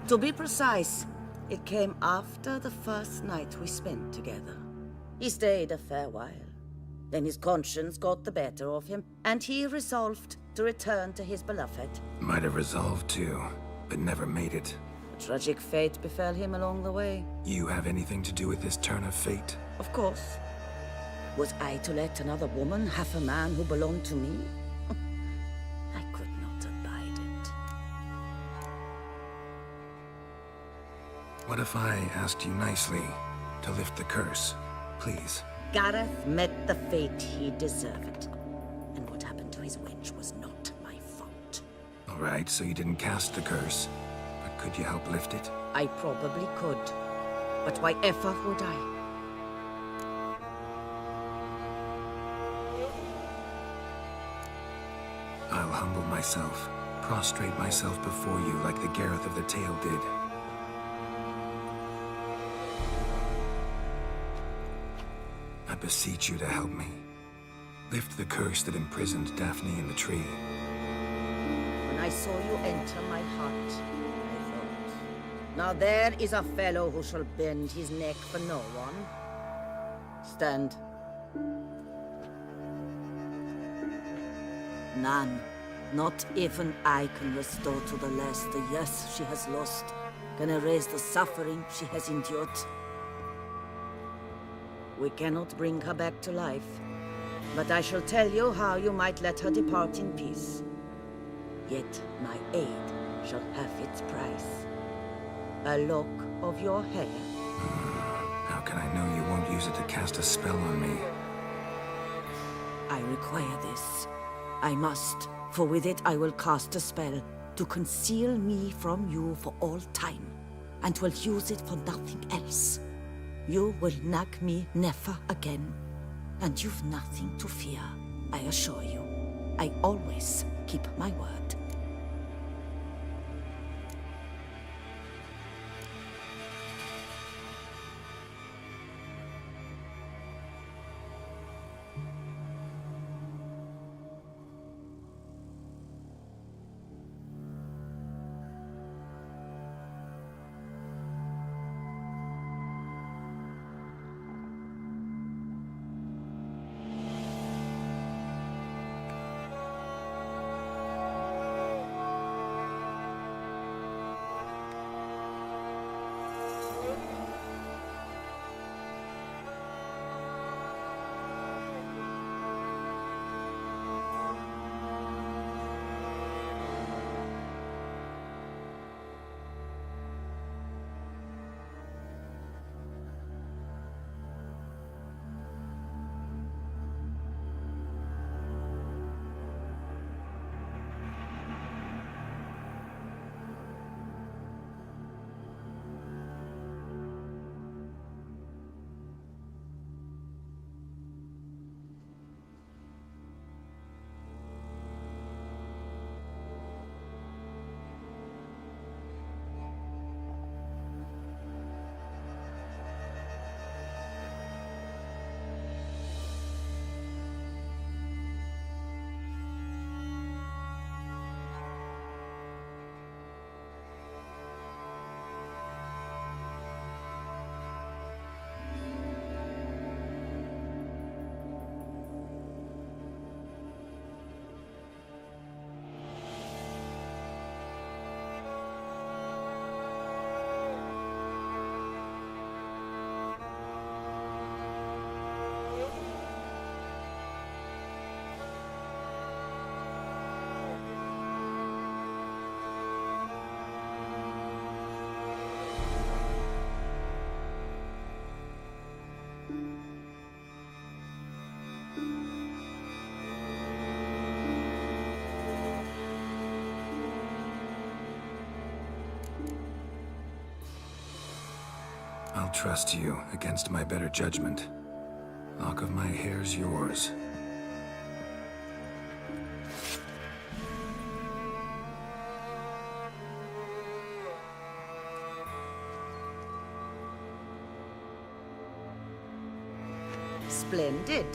To be precise, it came after the first night we spent together. He stayed a fair while. Then his conscience got the better of him, and he resolved to return to his beloved. Might have resolved to, but never made it. A tragic fate befell him along the way. You have anything to do with this turn of fate? Of course. Was I to let another woman have a man who belonged to me? I could not abide it. What if I asked you nicely to lift the curse, please? Gareth met the fate he deserved. And what happened to his wench was not my fault. All right, so you didn't cast the curse, but could you help lift it? I probably could. But why ever would I? I'll humble myself, prostrate myself before you like the Gareth of the Tale did. I beseech you to help me. Lift the curse that imprisoned Daphne in the tree. When I saw you enter my heart, I thought, now there is a fellow who shall bend his neck for no one. Stand. None. Not even I can restore to the lass the years she has lost, can erase the suffering she has endured. We cannot bring her back to life, but I shall tell you how you might let her depart in peace. Yet my aid shall have its price. A lock of your hair. How can I know you won't use it to cast a spell on me? I require this. I must, for with it I will cast a spell to conceal me from you for all time, and will use it for nothing else. You will nag me never again, and you've nothing to fear, I assure you. I always keep my word. trust you against my better judgment. Lock of my hair's yours. Splendid.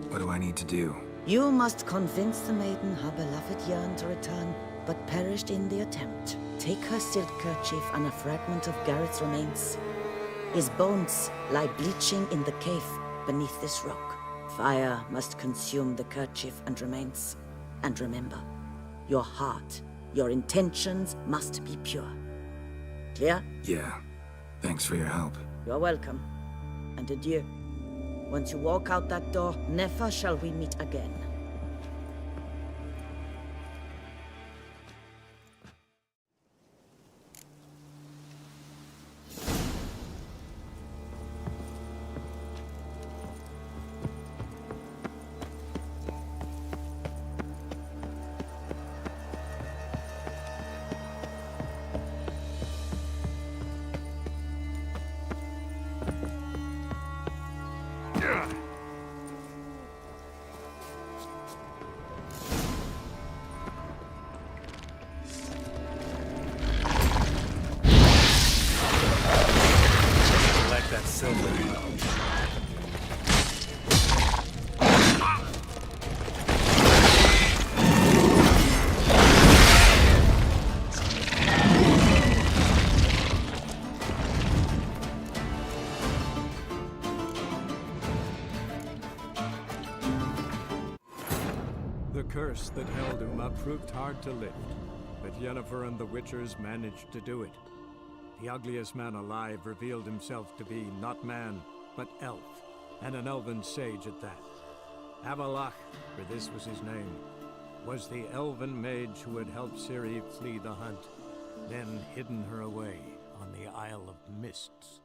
What do I need to do? You must convince the maiden her beloved yearned to return, but perished in the attempt. Take her silk kerchief and a fragment of Garrett's remains. His bones lie bleaching in the cave beneath this rock. Fire must consume the kerchief and remains. And remember, your heart, your intentions must be pure. Clear? Yeah. Thanks for your help. You're welcome. And adieu. Once you walk out that door, never shall we meet again. The curse that held Uma proved hard to lift, but Yennefer and the Witchers managed to do it. The ugliest man alive revealed himself to be not man, but elf, and an elven sage at that. Avalach, for this was his name, was the elven mage who had helped Ciri flee the hunt, then hidden her away on the Isle of Mists.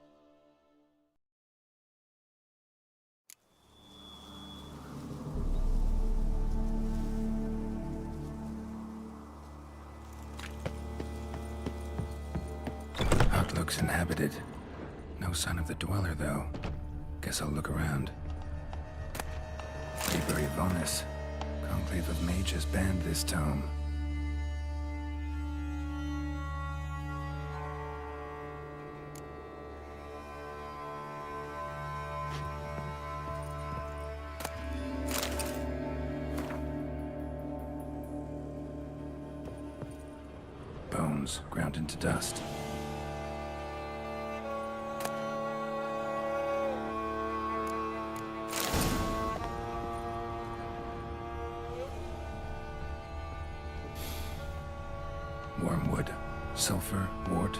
Hut looks inhabited. No sign of the dweller, though. Guess I'll look around. Library Vonus. Conclave of Mages banned this tome. Bones ground into dust. Wormwood, sulfur, wart,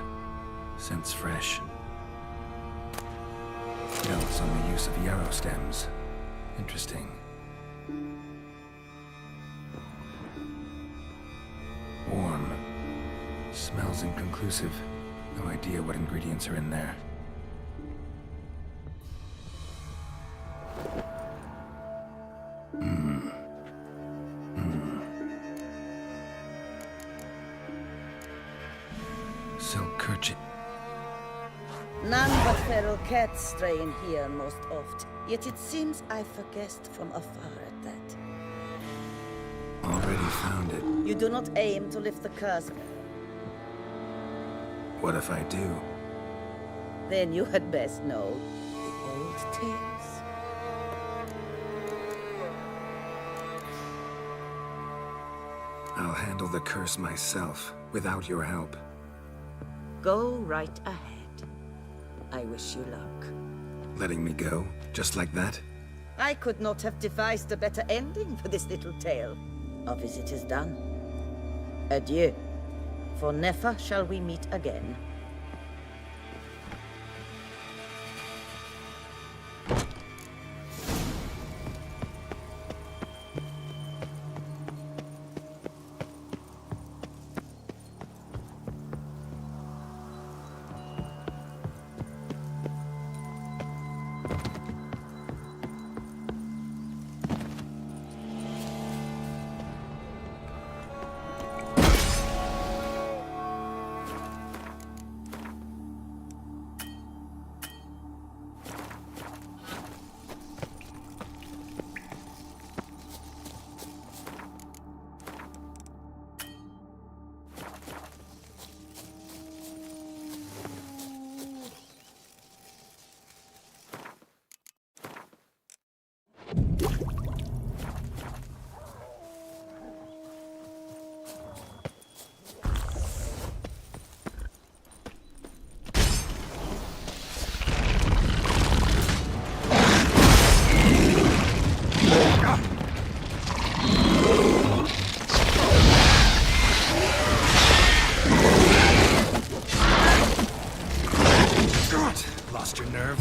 scents fresh. Notes on the use of yarrow stems. Interesting. Warm. Smells inconclusive. No idea what ingredients are in there. Silk kerchief. None but feral cats stray in here most oft. Yet it seems I've guessed from afar at that. Already found it. You do not aim to lift the curse. What if I do? Then you had best know the old tales. I'll handle the curse myself, without your help. Go right ahead. I wish you luck. Letting me go? Just like that? I could not have devised a better ending for this little tale. Our visit is done. Adieu. For never shall we meet again. Lost your nerve?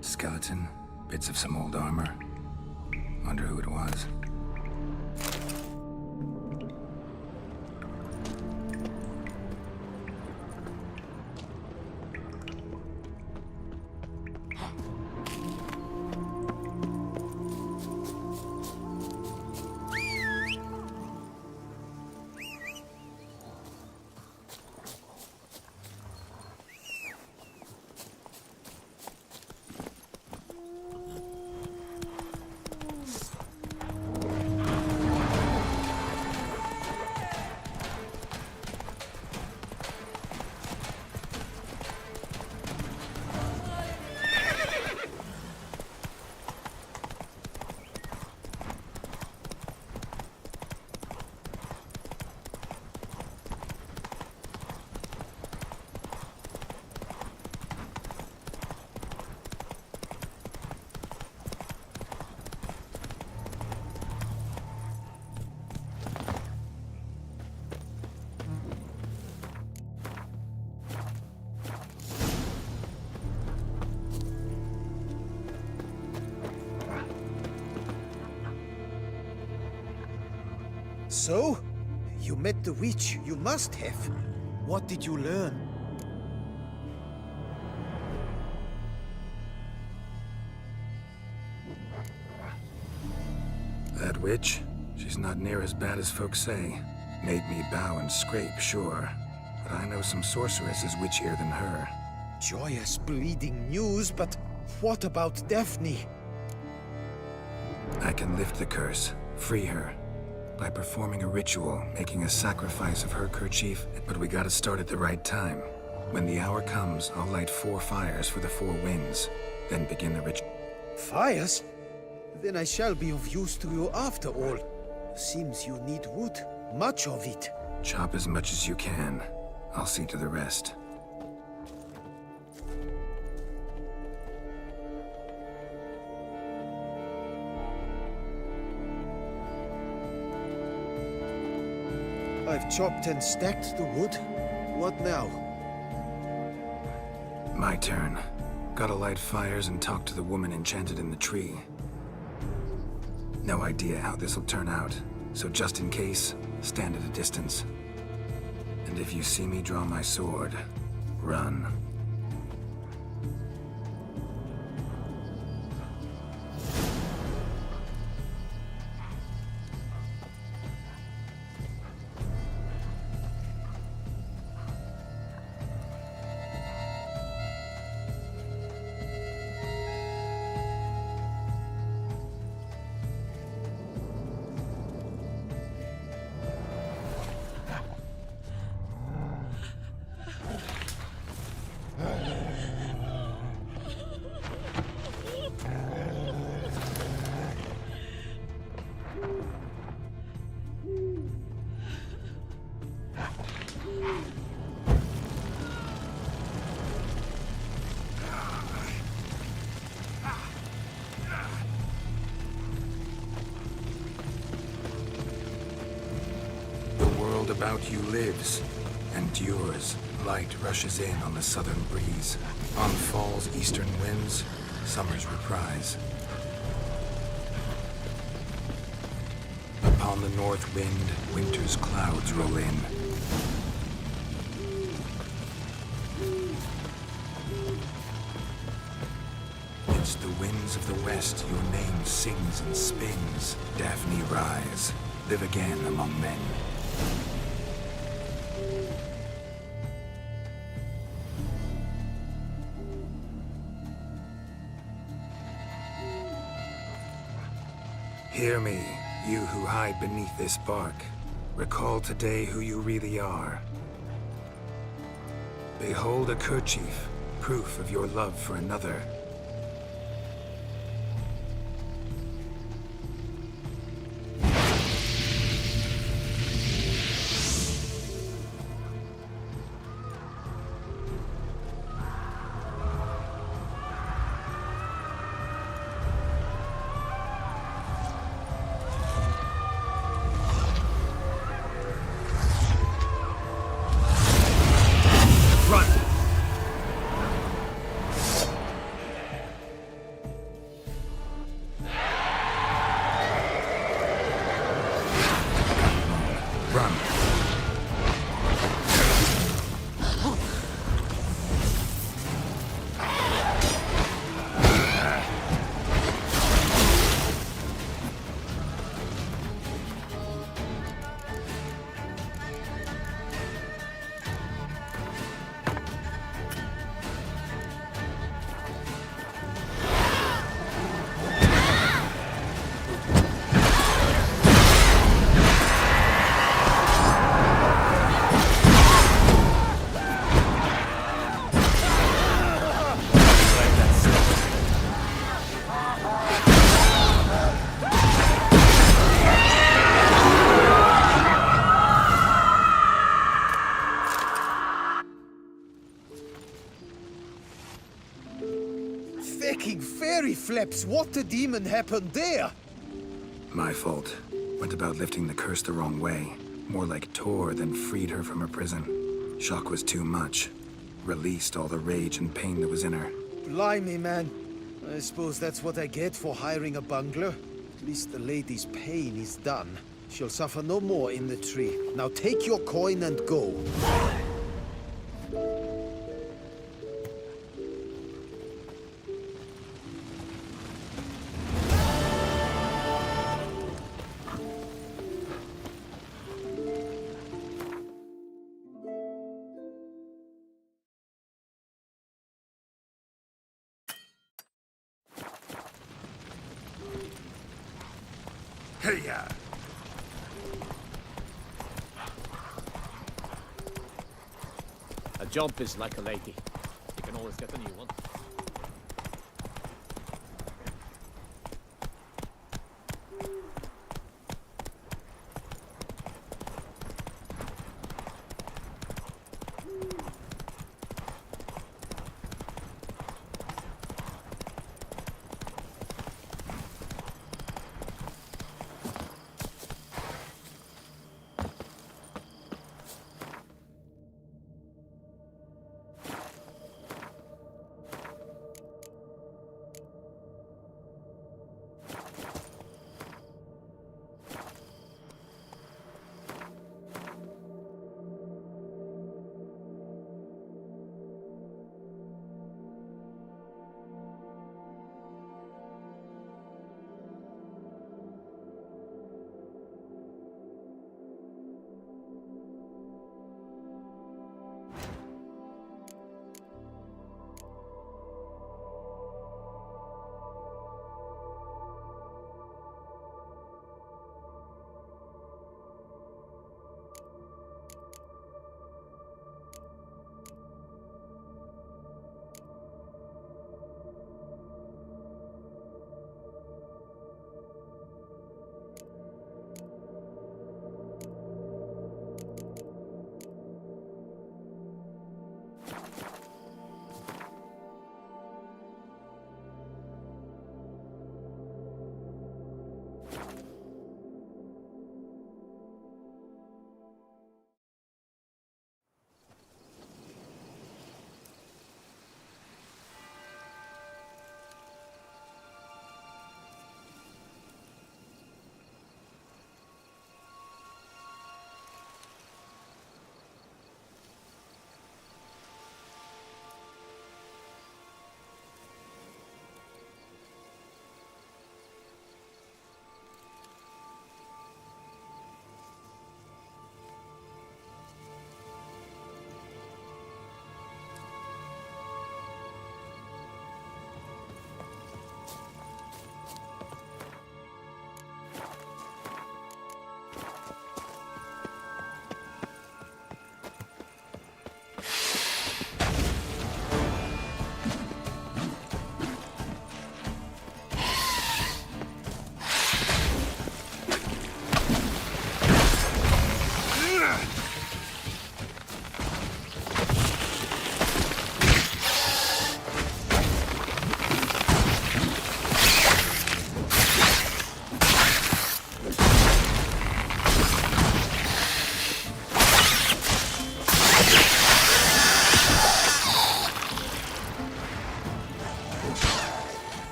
Skeleton, bits of some old armor. Wonder who it was. So? You met the witch. You must have. What did you learn? That witch? She's not near as bad as folks say. Made me bow and scrape, sure. But I know some sorceresses witchier than her. Joyous bleeding news, but what about Daphne? I can lift the curse, free her. By performing a ritual, making a sacrifice of her kerchief, but we gotta start at the right time. When the hour comes, I'll light 4 fires for the 4 winds, then begin the ritual. Fires? Then I shall be of use to you after all. Seems you need wood. Much of it. Chop as much as you can. I'll see to the rest. I've chopped and stacked the wood. What now? My turn. Gotta light fires and talk to the woman enchanted in the tree. No idea how this'll turn out, so just in case, stand at a distance. And if you see me draw my sword, run. about you lives, endures. Light rushes in on the southern breeze. On fall's eastern winds, summer's reprise. Upon the north wind, winter's clouds roll in. It's the winds of the west your name sings and spins. Daphne, rise, live again among men. Hear me, you who hide beneath this bark. Recall today who you really are. Behold a kerchief, proof of your love for another. Fecking fairy flaps, what the demon happened there? My fault. Went about lifting the curse the wrong way. More like tore than freed her from her prison. Shock was too much. Released all the rage and pain that was in her. Blimey, man. I suppose that's what I get for hiring a bungler. At least the lady's pain is done. She'll suffer no more in the tree. Now take your coin and go. Hey-ya! A jump is like a lady. You can always get a new one.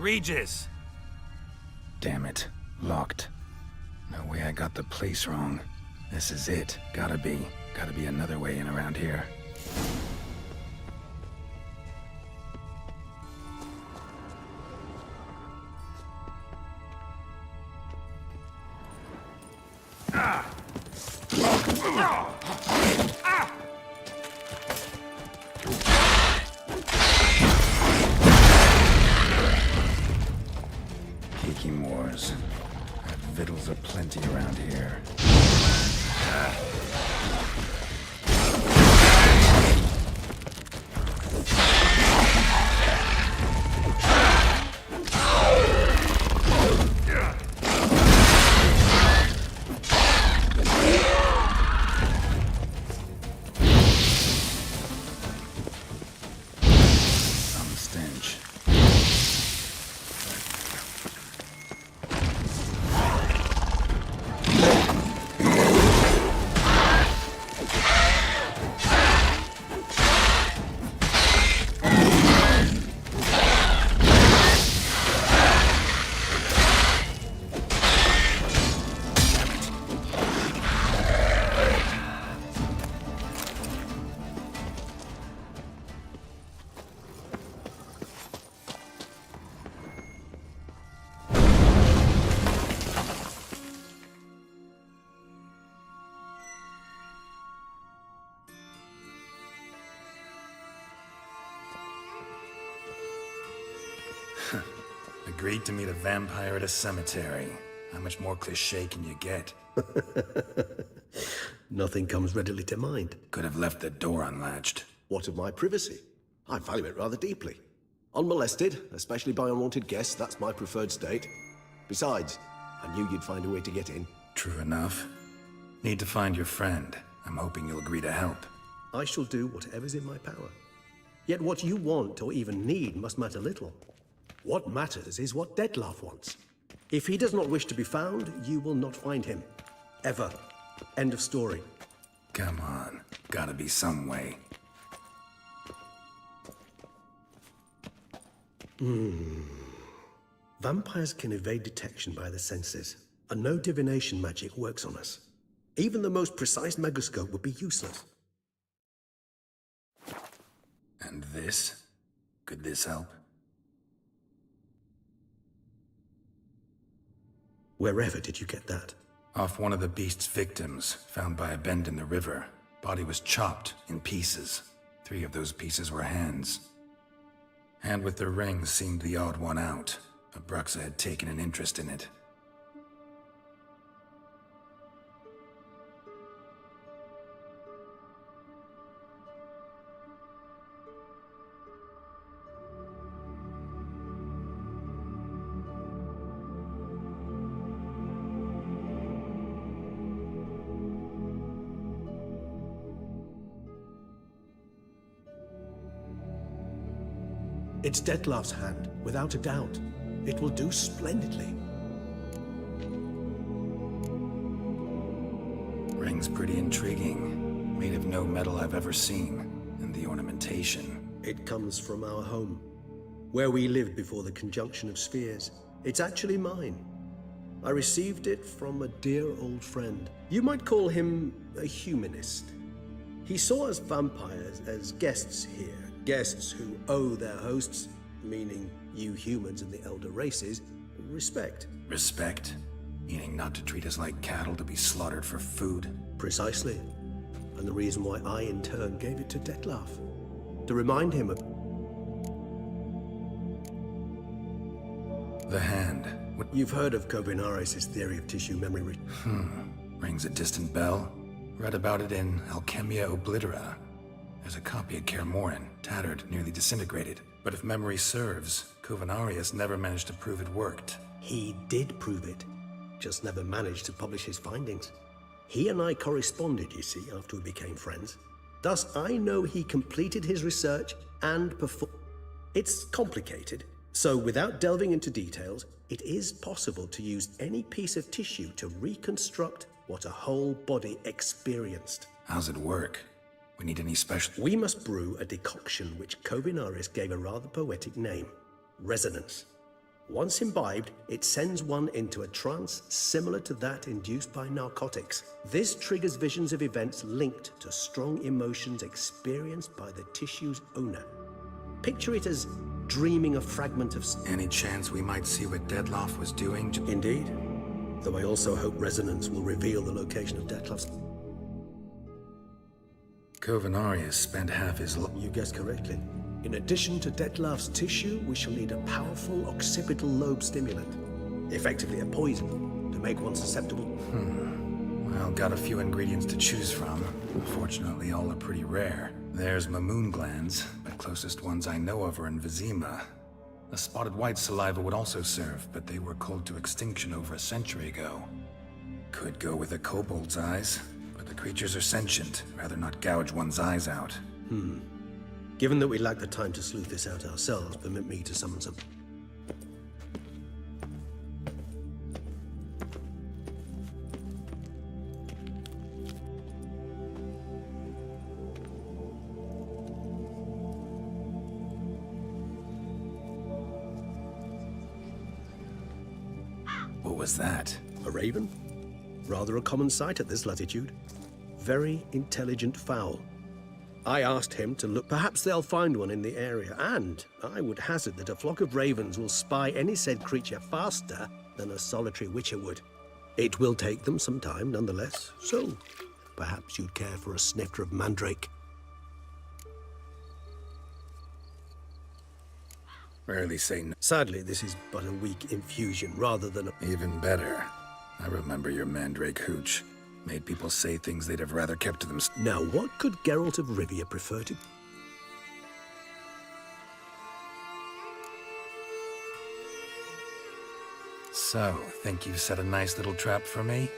Regis! Damn it. Locked. No way I got the place wrong. This is it. Gotta be. Gotta be another way in around here. Kicking wars. Victuals are plenty around here. Some stench. Agreed to meet a vampire at a cemetery. How much more cliché can you get? Nothing comes readily to mind. Could have left the door unlatched. What of my privacy? I value it rather deeply. Unmolested, especially by unwanted guests, that's my preferred state. Besides, I knew you'd find a way to get in. True enough. Need to find your friend. I'm hoping you'll agree to help. I shall do whatever's in my power. Yet what you want or even need must matter little. What matters is what Dettlaff wants. If he does not wish to be found, you will not find him. Ever. End of story. Come on. Gotta be some way. Vampires can evade detection by the senses, and no divination magic works on us. Even the most precise megascope would be useless. And this? Could this help? Wherever did you get that? Off one of the beast's victims, found by a bend in the river. Body was chopped in pieces. 3 of those pieces were hands. Hand with the ring seemed the odd one out. Abruxa had taken an interest in it. It's Dettlaff's hand, without a doubt. It will do splendidly. Ring's pretty intriguing. Made of no metal I've ever seen. And the ornamentation. It comes from our home, where we lived before the conjunction of spheres. It's actually mine. I received it from a dear old friend. You might call him a humanist. He saw us vampires as guests here. Guests who owe their hosts, meaning you humans and the elder races, respect. Respect? Meaning not to treat us like cattle to be slaughtered for food? Precisely. And the reason why I, in turn, gave it to Dettlaff. To remind him of... The hand. What? You've heard of Kovinaris' theory of tissue memory. Rings a distant bell. Read about it in Alchemia Oblitera. There's a copy of Kermoran, tattered, nearly disintegrated. But if memory serves, Kovinaris never managed to prove it worked. He did prove it, just never managed to publish his findings. He and I corresponded, you see, after we became friends. Thus, I know he completed his research and performed. It's complicated, so without delving into details, it is possible to use any piece of tissue to reconstruct what a whole body experienced. How's it work? We need any special... We must brew a decoction which Kovinaris gave a rather poetic name. Resonance. Once imbibed, it sends one into a trance similar to that induced by narcotics. This triggers visions of events linked to strong emotions experienced by the tissue's owner. Picture it as dreaming a fragment of... Any chance we might see what Dettlaff was doing? Indeed. Though I also hope resonance will reveal the location of Dettlaff's... Covenarius spent half his life... You guessed correctly. In addition to Dettlaff's tissue, we shall need a powerful occipital lobe stimulant. Effectively a poison, to make one susceptible. Well, got a few ingredients to choose from. Fortunately, all are pretty rare. There's Mamoon glands, but closest ones I know of are in Vizima. A spotted white saliva would also serve, but they were cold to extinction over a century ago. Could go with a kobold's eyes, but the creatures are sentient. Rather not gouge one's eyes out. Given that we lack the time to sleuth this out ourselves, permit me to summon some. What was that? A raven? Rather a common sight at this latitude. Very intelligent fowl. I asked him to look. Perhaps they'll find one in the area, and I would hazard that a flock of ravens will spy any said creature faster than a solitary witcher would. It will take them some time, nonetheless, so perhaps you'd care for a snifter of mandrake. Rarely say no. Sadly, this is but a weak infusion rather than a... Even better. I remember your mandrake hooch. Made people say things they'd have rather kept to themselves. Now, what could Geralt of Rivia prefer to... So, think you've set a nice little trap for me?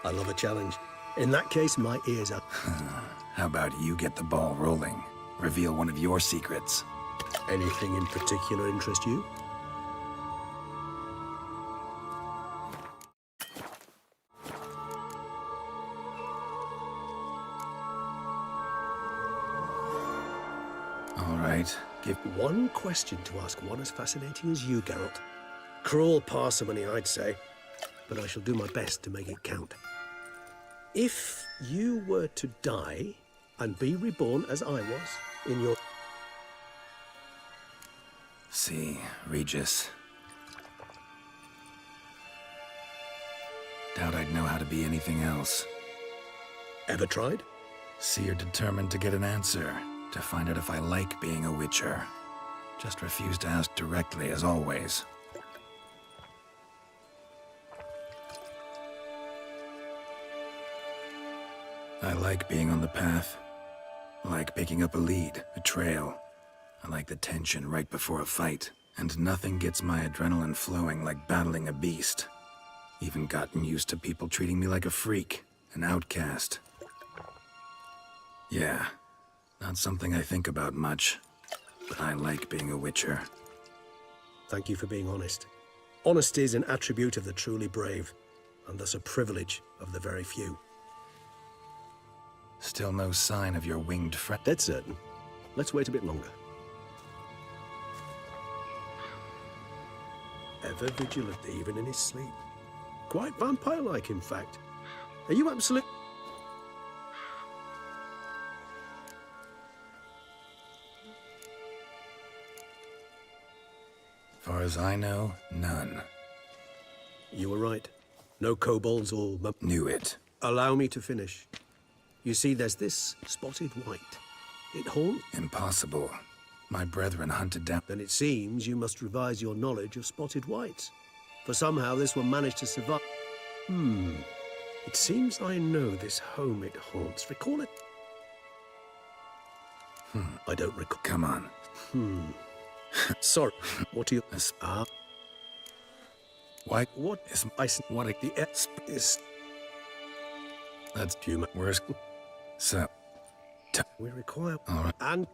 I love a challenge. In that case, my ears are... How about you get the ball rolling? Reveal one of your secrets. Anything in particular interest you? All right, give one question to ask one as fascinating as you, Geralt. Cruel parsimony, I'd say, but I shall do my best to make it count. If you were to die and be reborn as I was in your... See, Regis. Doubt I'd know how to be anything else. Ever tried? See, you're determined to get an answer, to find out if I like being a witcher. Just refuse to ask directly, as always. I like being on the path. I like picking up a lead, a trail. I like the tension right before a fight, and nothing gets my adrenaline flowing like battling a beast. Even gotten used to people treating me like a freak, an outcast. Yeah, not something I think about much, but I like being a witcher. Thank you for being honest. Honesty is an attribute of the truly brave, and thus a privilege of the very few. Still no sign of your winged friend? Dead certain. Let's wait a bit longer. Ever vigilant, even in his sleep. Quite vampire-like, in fact. Are you absolute... Far as I know, none. You were right. No kobolds or... Knew it. Allow me to finish. You see, there's this spotted white. It haunts... Impossible. My brethren hunted down... Then it seems you must revise your knowledge of spotted whites. For somehow this one managed to survive... It seems I know this home it haunts. Recall it? I don't recall... Come on. Sorry. What do you... Why? What is... What a... The S is... That's human. Where's... So... We require... All right. And...